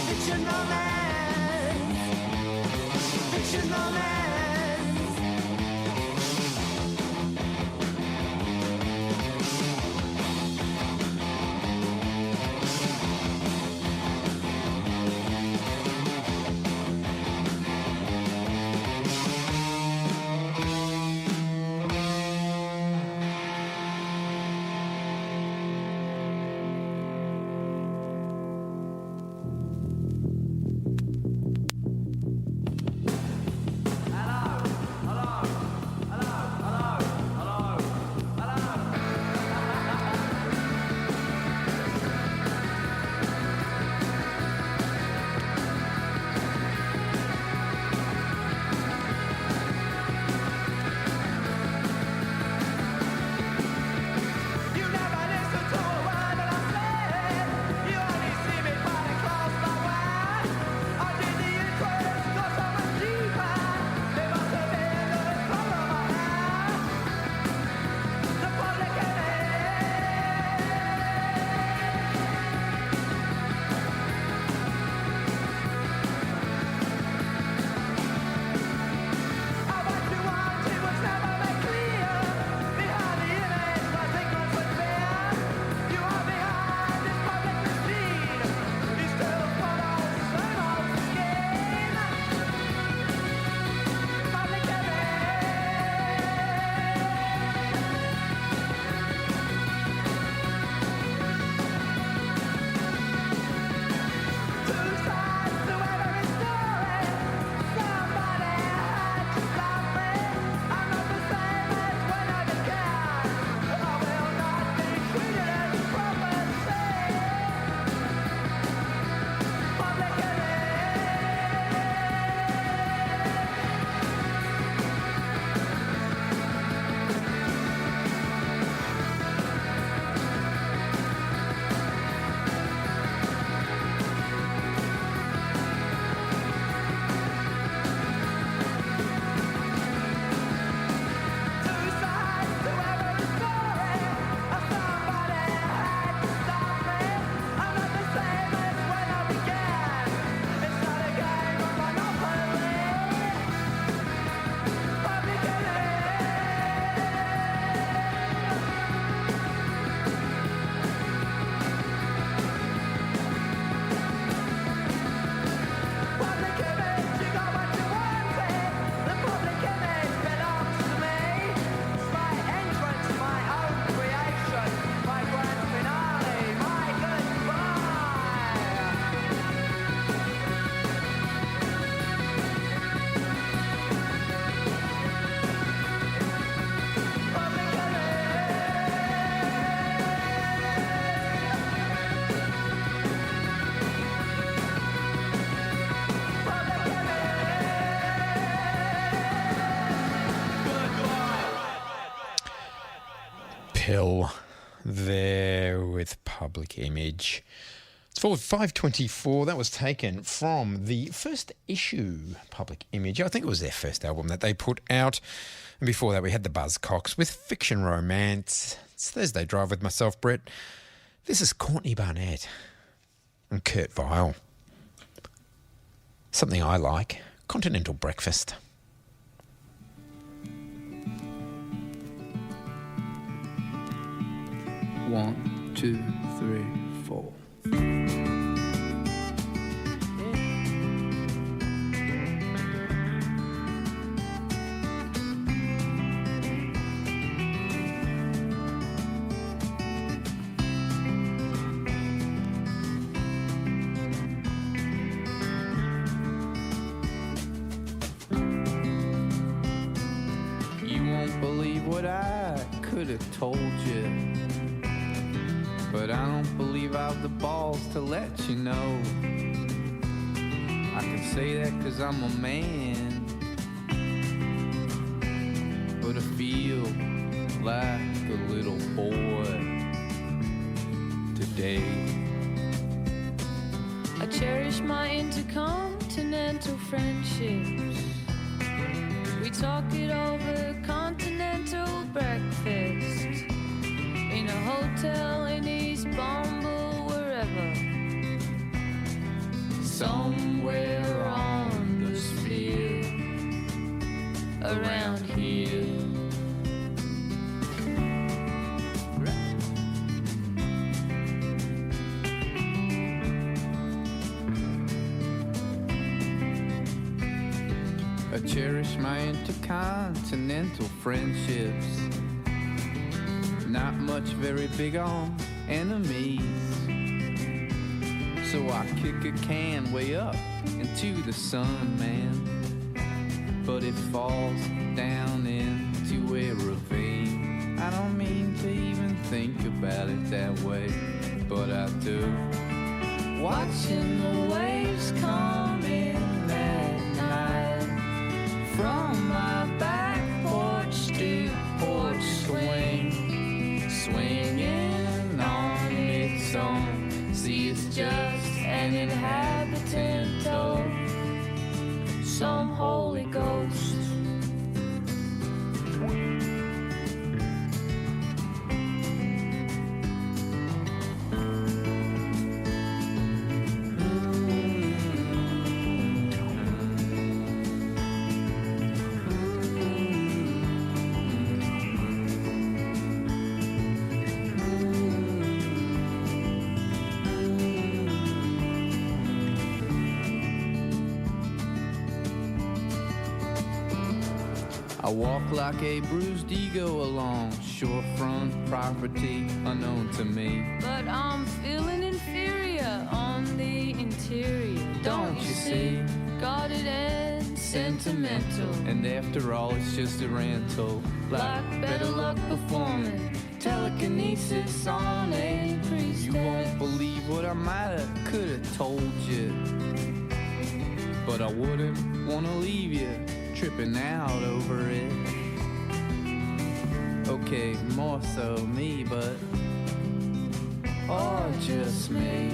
fiction romance, fiction romance. Hill there with Public Image. It's for 524. That was taken from the first issue, Public Image. I think it was their first album that they put out. And before that, we had the Buzzcocks with Fiction Romance. It's Thursday Drive with myself, Brett. This is Courtney Barnett and Kurt Vile. Something I like, Continental Breakfast. 1, 2, 3, 4. You won't believe what I could have told you. But I don't believe I've the balls to let you know. I can say that 'cause I'm a man, but I feel like a little boy today. I cherish my intercontinental friendships. We talk it over continental breakfast in a hotel in East Bumble, wherever. Somewhere on the sphere around here. I cherish my intercontinental friendships. Not much very big on enemies. So I kick a can way up into the sun, man. But it falls down into a ravine. I don't mean to even think about it that way, but I do. Watching the waves come in at night from my back porch to porch swing, swinging on its own. See, it's just an inhabitant of some Holy Ghost. I walk like a bruised ego along shorefront property unknown to me. But I'm feeling inferior on the interior. Don't you see? Guarded and sentimental. And after all, it's just a rental. Like better luck performing telekinesis on a priestess. You won't believe what I might have, could have told you. But I wouldn't want to leave you tripping out over it. Okay, more so me, but or just me.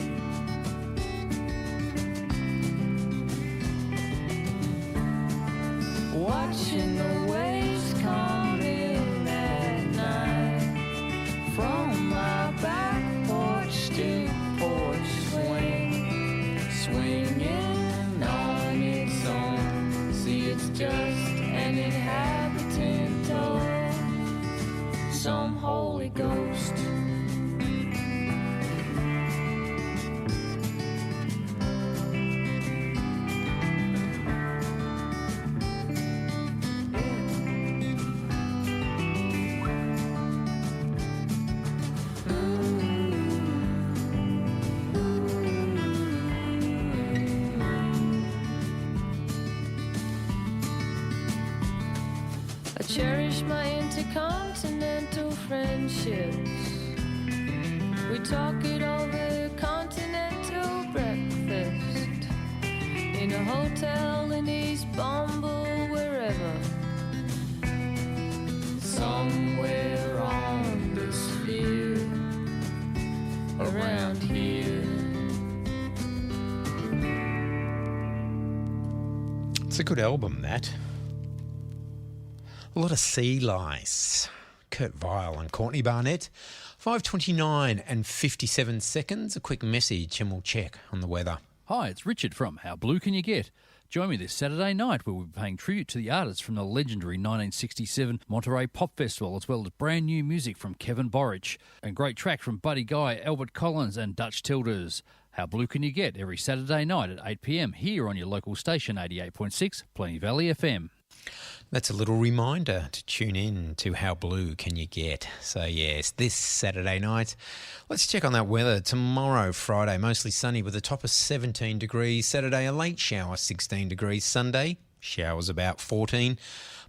Watching the waves come in at night from my back porch to porch swing, swinging on its own. See, it's just an inhabitant of some Holy Ghost. I cherish my intercontinental friendships. We talk it over continental breakfast in a hotel in East Bumble, wherever. Somewhere on this It's a good album, that. A lot of sea lice. Kurt Vile and Courtney Barnett. 5:29 and 57 seconds. A quick message and we'll check on the weather. Hi, it's Richard from How Blue Can You Get? Join me this Saturday night where we'll be paying tribute to the artists from the legendary 1967 Monterey Pop Festival, as well as brand new music from Kevin Borich and great track from Buddy Guy, Albert Collins and Dutch Tilders. How Blue Can You Get? Every Saturday night at 8 p.m. here on your local station 88.6 Plenty Valley FM. That's a little reminder to tune in to How Blue Can You Get? So, yes, this Saturday night. Let's check on that weather. Tomorrow, Friday, mostly sunny with a top of 17 degrees. Saturday, a late shower, 16 degrees. Sunday, showers about 14.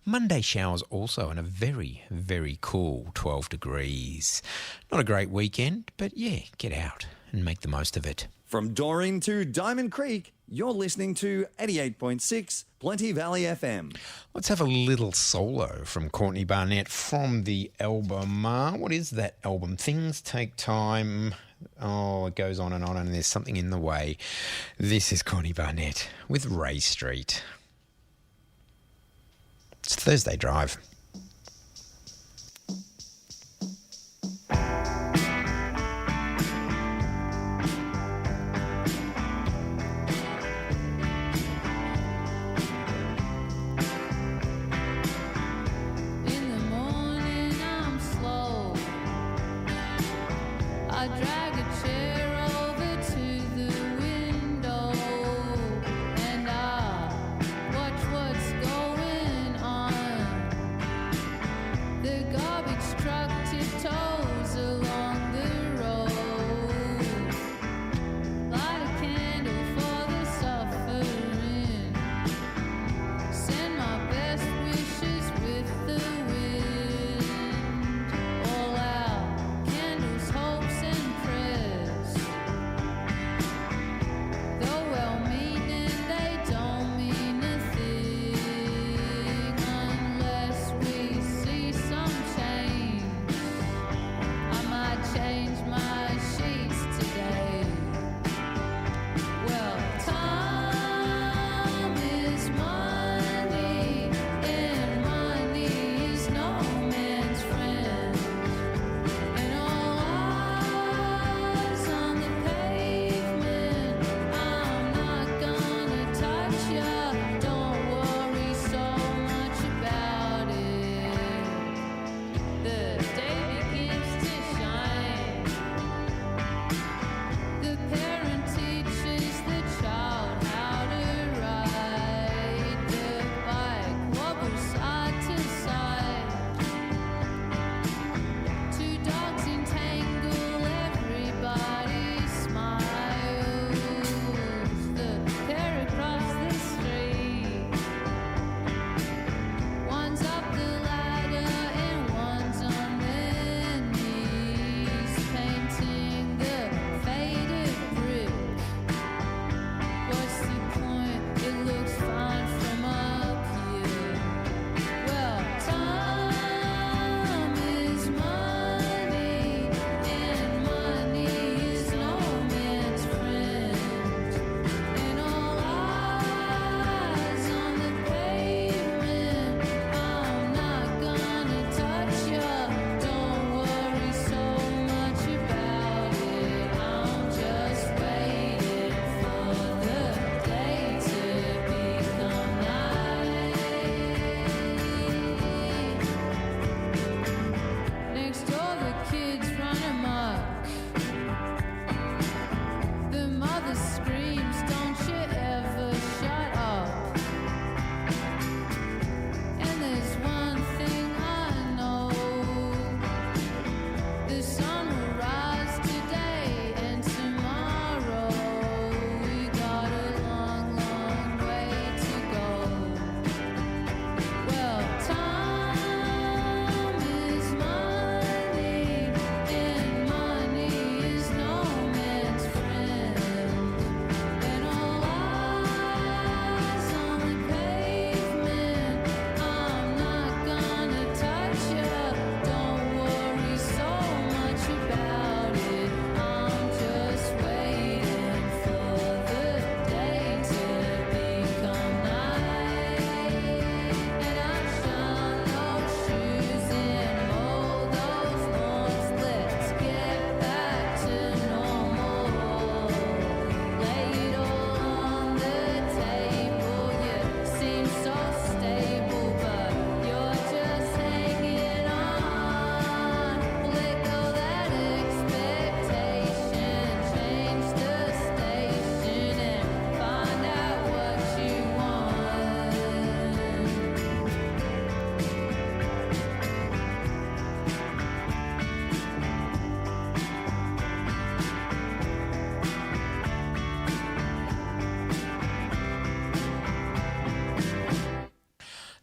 Monday, showers also and a very, very cool 12 degrees. Not a great weekend, but yeah, get out and make the most of it. From Doreen to Diamond Creek, you're listening to 88.6 Plenty Valley FM. Let's have a little solo from Courtney Barnett from the album. What is that album? Things Take Time. Oh, it goes on and there's something in the way. This is Courtney Barnett with Ray Street. It's Thursday Drive. I drag a chair over to the window and I watch what's going on. The garbage truck tiptoes along the road. Light a candle for the suffering. Send my best wishes with the wind. All out candles, hopes and prayers.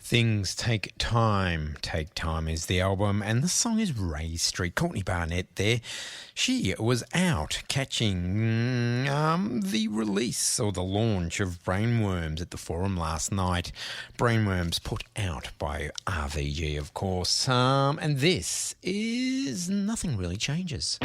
Things Take Time. Take Time is the album, and the song is Ray Street. Courtney Barnett there. She was out catching the release or the launch of Brainworms at the Forum last night. Brainworms put out by RVG, of course. And this is Nothing Really Changes.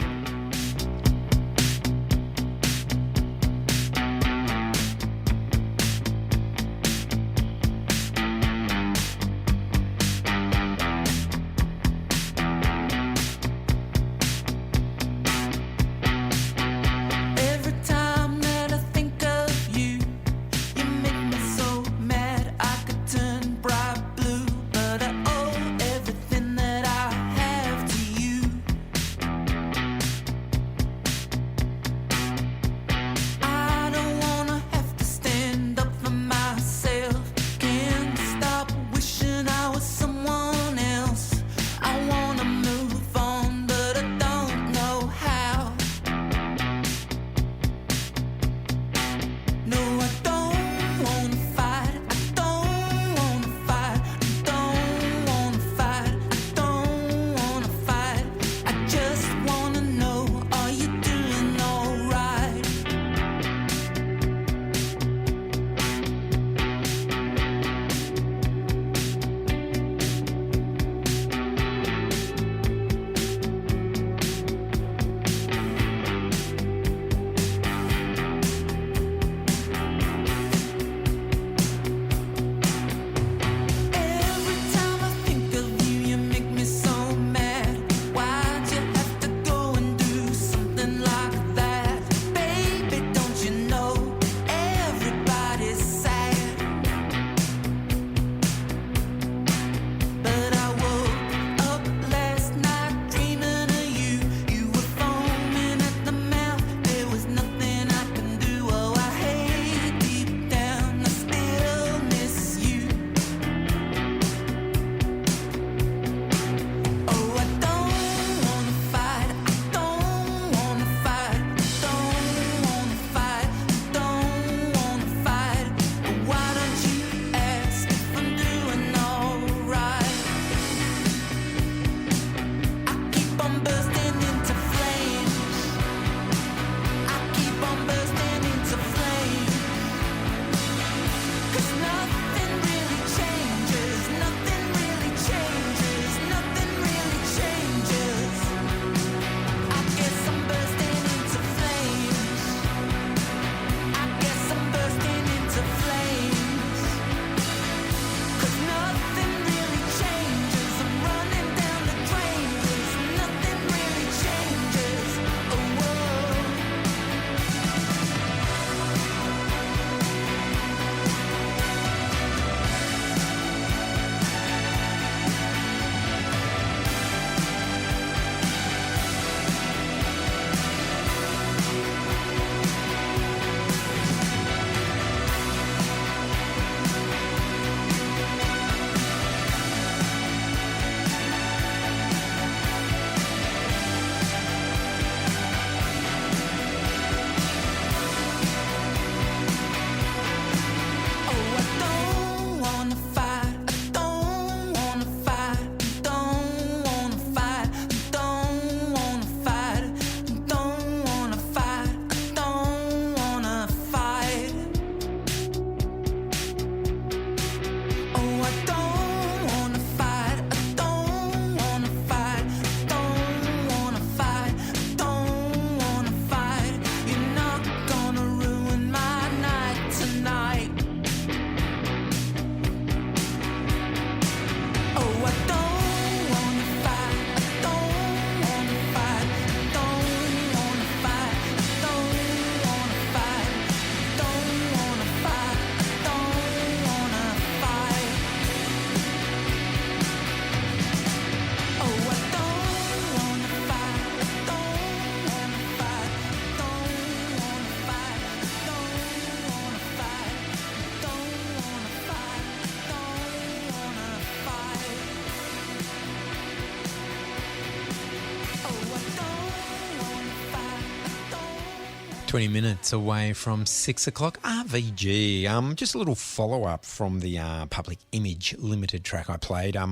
20 minutes away from 6 o'clock. RVG. Just a little follow-up from the Public Image Limited track I played a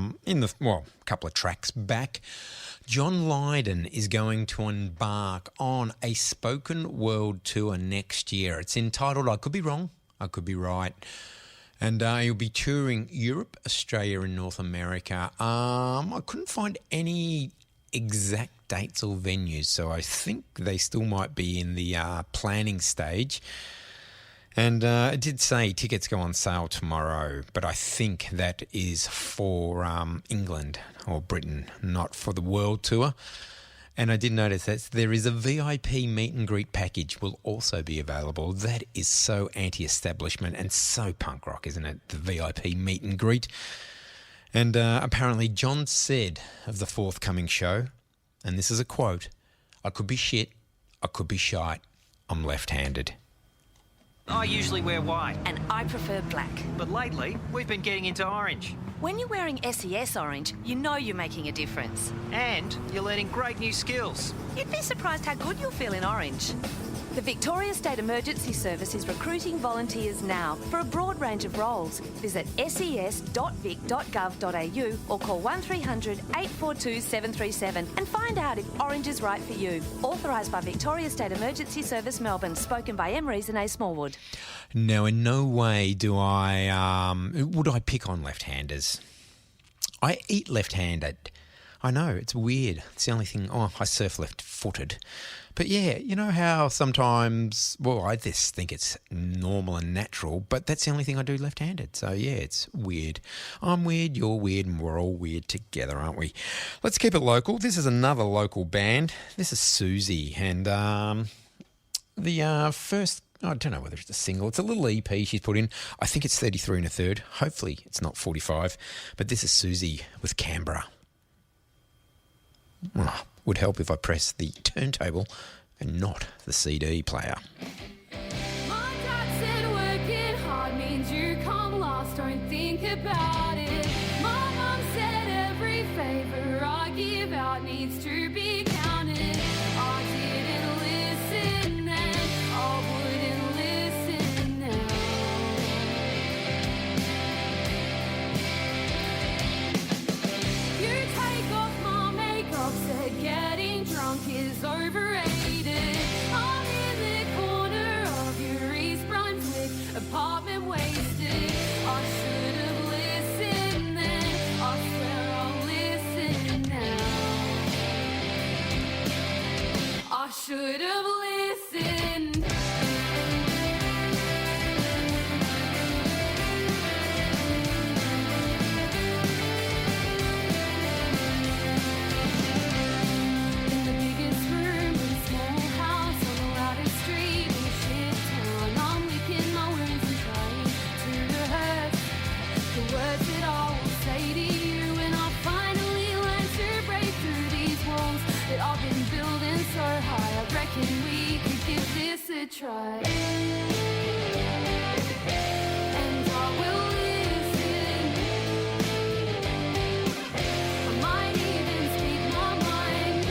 couple of tracks back. John Lydon is going to embark on a spoken word tour next year. It's entitled I Could Be Wrong, I Could Be Right. And he'll be touring Europe, Australia and North America. I couldn't find any exact dates or venues, so I think they still might be in the planning stage. And it did say tickets go on sale tomorrow, but I think that is for England or Britain, not for the world tour. And I did notice that there is a VIP meet and greet package will also be available. That is so anti-establishment and so punk rock, isn't it? The VIP meet and greet. And apparently John said of the forthcoming show, and this is a quote, I could be shit, I could be shite, I'm left-handed. I usually wear white. And I prefer black. But lately, we've been getting into orange. When you're wearing SES orange, you know you're making a difference. And you're learning great new skills. You'd be surprised how good you'll feel in orange. The Victoria State Emergency Service is recruiting volunteers now for a broad range of roles. Visit ses.vic.gov.au or call 1300 842 737 and find out if orange is right for you. Authorised by Victoria State Emergency Service Melbourne. Spoken by M. Rees and A. Smallwood. Now, in no way would I pick on left-handers. I eat left-handed. I know, it's weird. It's the only thing. I surf left-footed. But yeah, you know how sometimes, I just think it's normal and natural, but that's the only thing I do left-handed. So yeah, it's weird. I'm weird, you're weird, and we're all weird together, aren't we? Let's keep it local. This is another local band. This is Susie, and the first, I don't know whether it's a single. It's a little EP she's put in. I think it's 33 1/3. Hopefully it's not 45. But this is Susie with Canberra. Would help if I press the turntable and not the CD player. My dad said working hard means you come last, don't think about it. My mum said every favour I give out needs to be counted. I didn't listen then, I wouldn't listen now. You take off my makeup, said getting drunk is overrated. I'm in the corner of your East Brunswick apartment wasted. I should have listened then, I swear I'll listen now. I should have listened. In the biggest room, in a small house, on the loudest street, in a shit town, I'm licking my wounds and trying to rehearse the words that I will say to you when I finally learn to break through these walls that I've been building so high. I reckon we could give this a try. And I will listen. I might even speak my mind.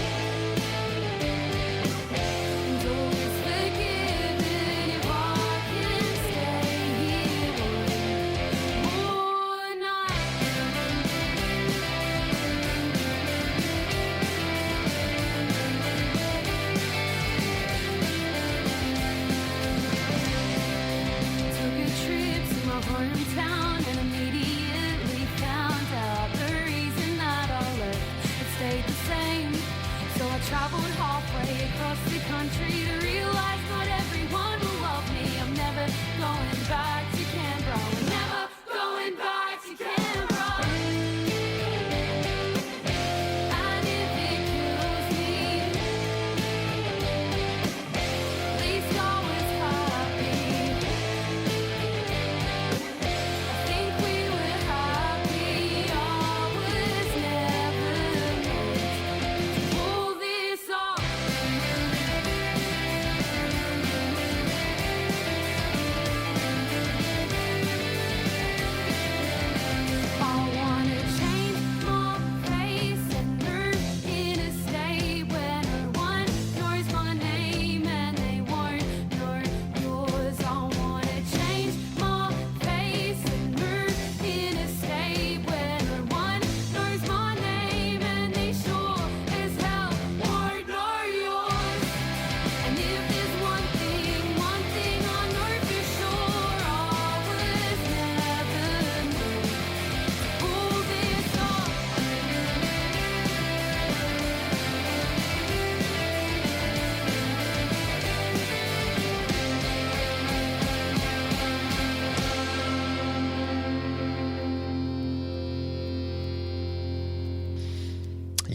And all is forgiven if I can stay here one more night. Took a trip to my hometown and immediately found out the reason that I left had stayed the same. So I travelled halfway across the country to realise not everyone will love me. I'm never going back to Canberra. We're never going back to Canberra. And if it kills me, at least I was happy. I think we were happy. I was never meant to pull this off.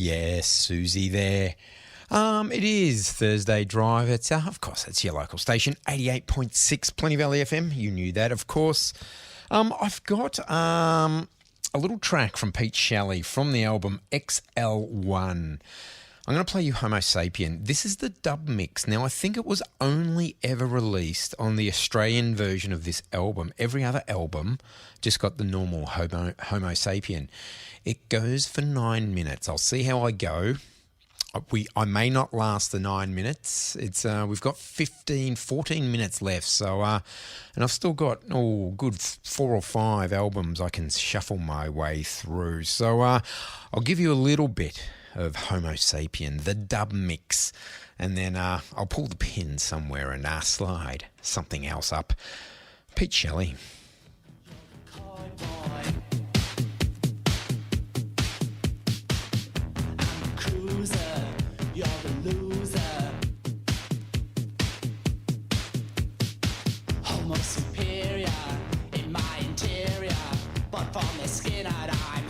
Yes, Susie there. It is Thursday Drive. It's of course, it's your local station, 88.6 Plenty Valley FM. You knew that, of course. I've got a little track from Pete Shelley from the album XL1. I'm going to play you Homo Sapien. This is the dub mix. Now, I think it was only ever released on the Australian version of this album. Every other album just got the normal Homo Sapien. It goes for 9 minutes. I'll see how I go. I may not last the 9 minutes. We've got 14 minutes left. So, and I've still got good 4 or 5 albums I can shuffle my way through. So, I'll give you a little bit of Homo Sapien, the dub mix, and then I'll pull the pin somewhere and slide something else up. Pete Shelley. You're the loser. Homo superior in my interior, but from the skin out I'm.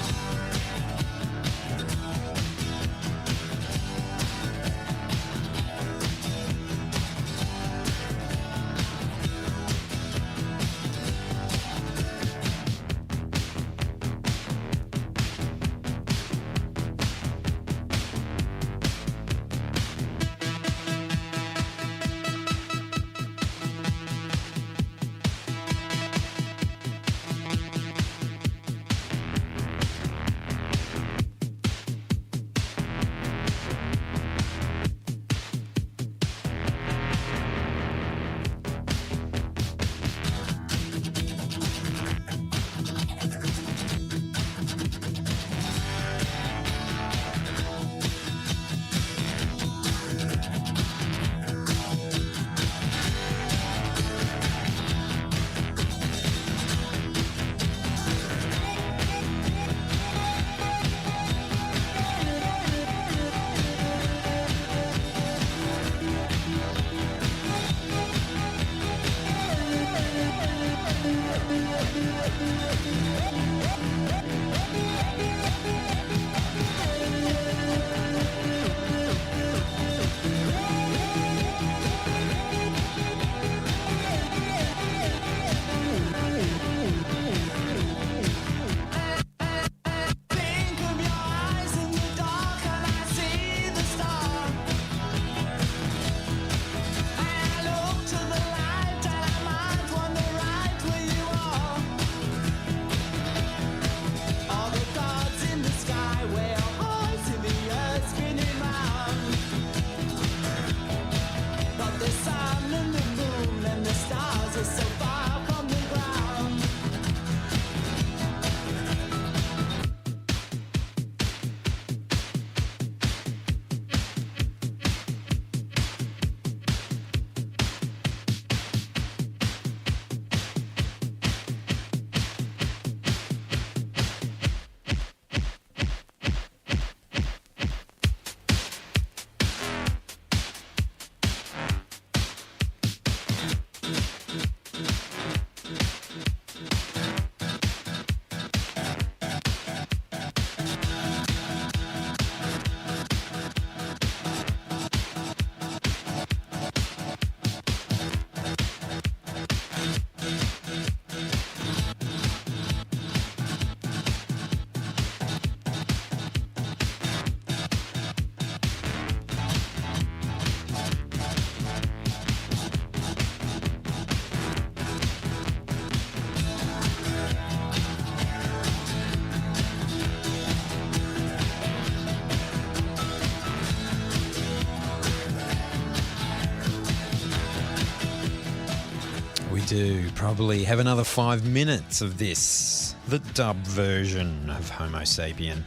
Do probably have another 5 minutes of this, the dub version of Homo Sapien.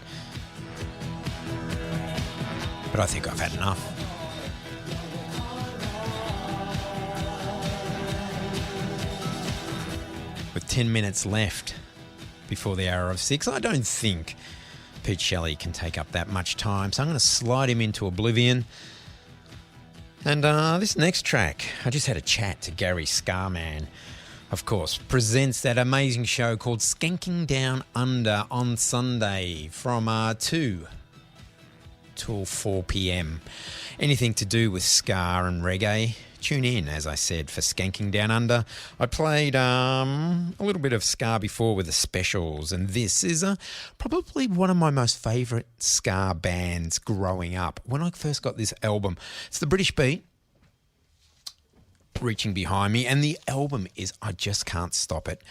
But I think I've had enough. With 10 minutes left before the hour of 6, I don't think Pete Shelley can take up that much time, so I'm going to slide him into oblivion. And this next track, I just had a chat to Gary Scarman, of course, presents that amazing show called Skanking Down Under on Sunday from 2 till 4 p.m. Anything to do with ska and reggae, tune in, as I said, for Skanking Down Under. I played a little bit of ska before with the Specials, and this is probably one of my most favourite ska bands growing up. When I first got this album, it's the British Beat, reaching behind me, and the album is I Just Can't Stop It.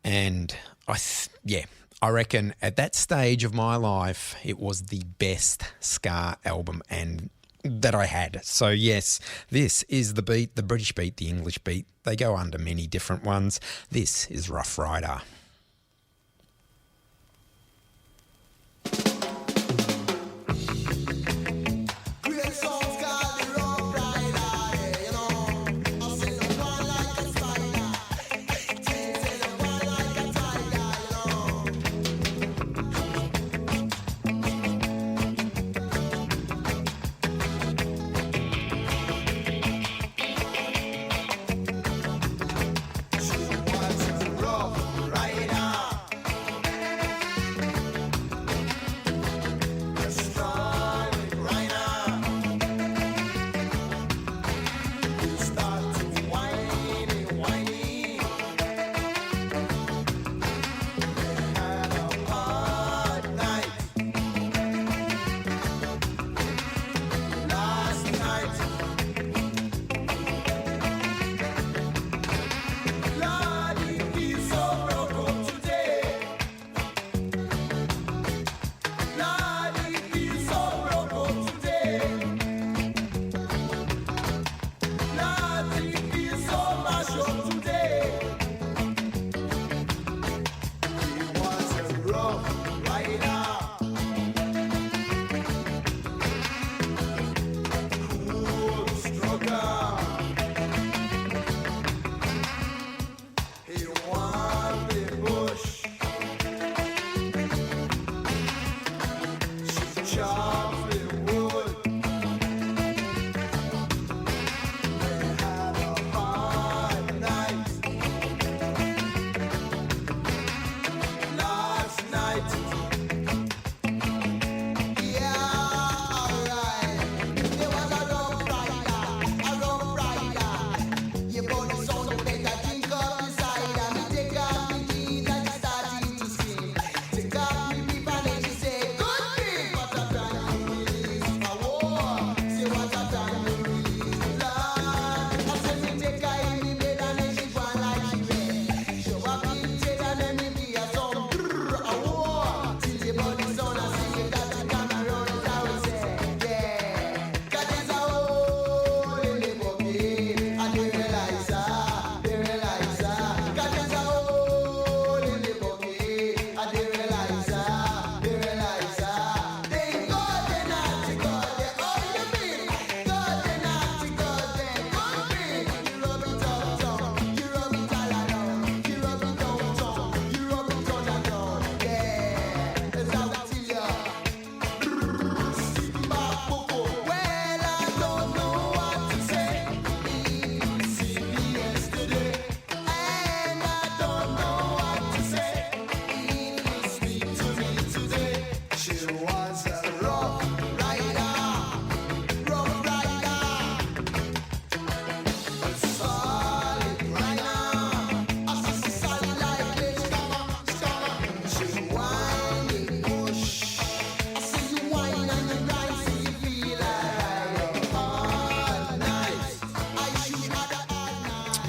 And I reckon at that stage of my life, it was the best ska album and that I had. So yes, this is the Beat, the British Beat, the English Beat. They go under many different ones. This is Rough Rider.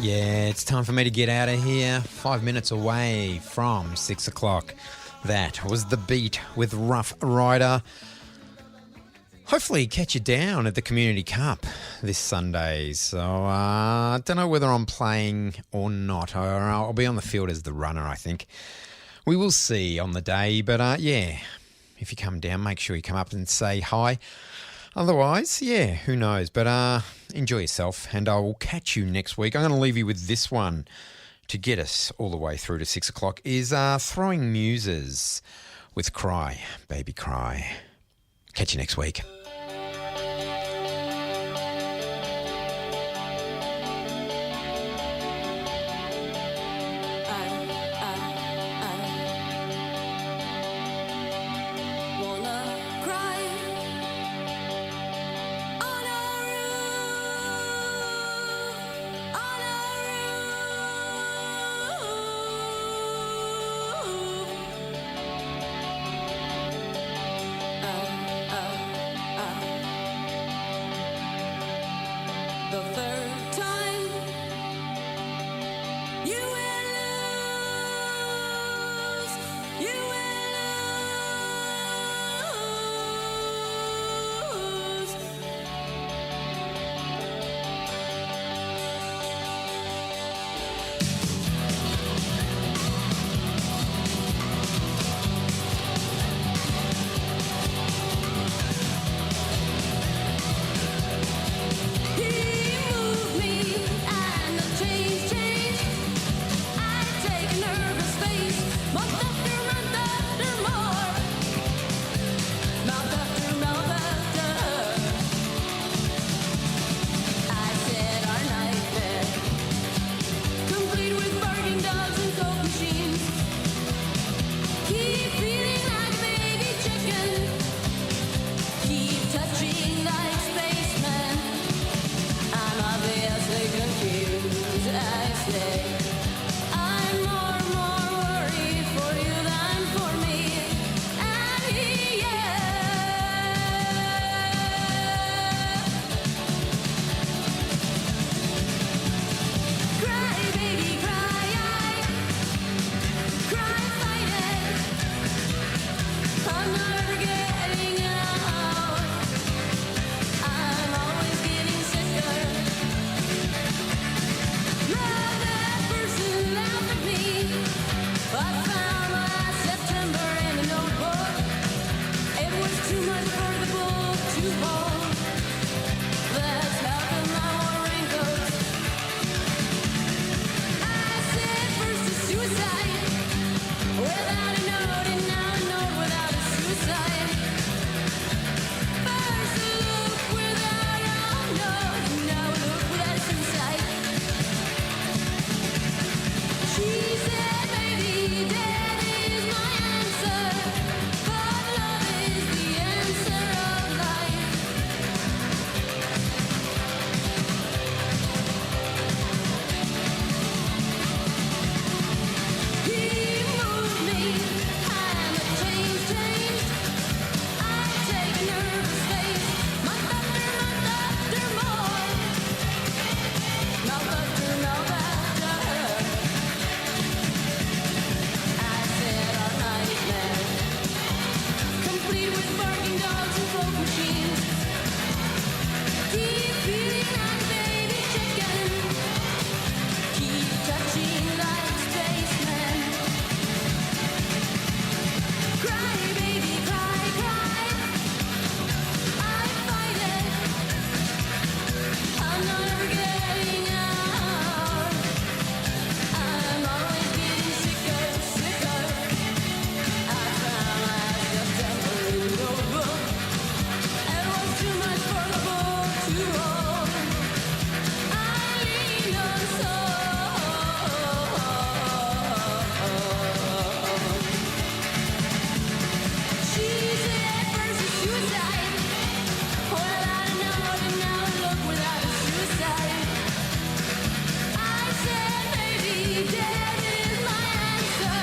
Yeah, it's time for me to get out of here. 5 minutes away from 6 o'clock. That was The Beat with Rough Rider. Hopefully catch you down at the Community Cup this Sunday. So I don't know whether I'm playing or not. I'll be on the field as the runner, I think. We will see on the day. But yeah, if you come down, make sure you come up and say hi. Otherwise, yeah, who knows? But enjoy yourself, and I will catch you next week. I'm going to leave you with this one to get us all the way through to 6 o'clock is Throwing Muses with Cry, Baby Cry. Catch you next week. Wanna cry The third time, you will lose. You will lose. He moved me and the change. I take a nervous face, month after month after more, mouth after mouth after. I said our nightmare, complete with barking dogs and coke machines. Keep feeling like a baby chicken. Keep touching like spaceman. I'm obviously confused, I say. I'm more worried for you than for me. And cry, baby, cry. Cry, fight it. I'm never getting out. I'm always getting sicker. Love that person laughed at me. I found last September in a notebook. It was too much for the book to hold. That's half of my more wrinkles. I said first a suicide without a note, and now a note without a suicide. First a look without a note, now a look without a suicide. She said, baby, death is my answer, but love is the answer of life. He moved me, and the change. I take a nervous face, month after more, mouth after mouth after. I said our nightmare, complete with barking dogs and coke machines. Keep feeling like a baby chicken. Keep touching like spaceman. Cry, baby, cry. I fight it. I'm never getting out. I'm always getting sicker. I found last September in a notebook. It was too much for the book to hold. I leaned on She said first a suicide without a note, and now a look without a suicide. I said, baby, death is my answer,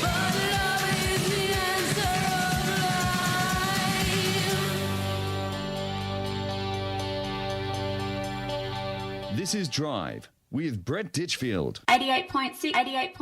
but love is the answer of life. This is Drive with Brett Ditchfield. 88.6, 88.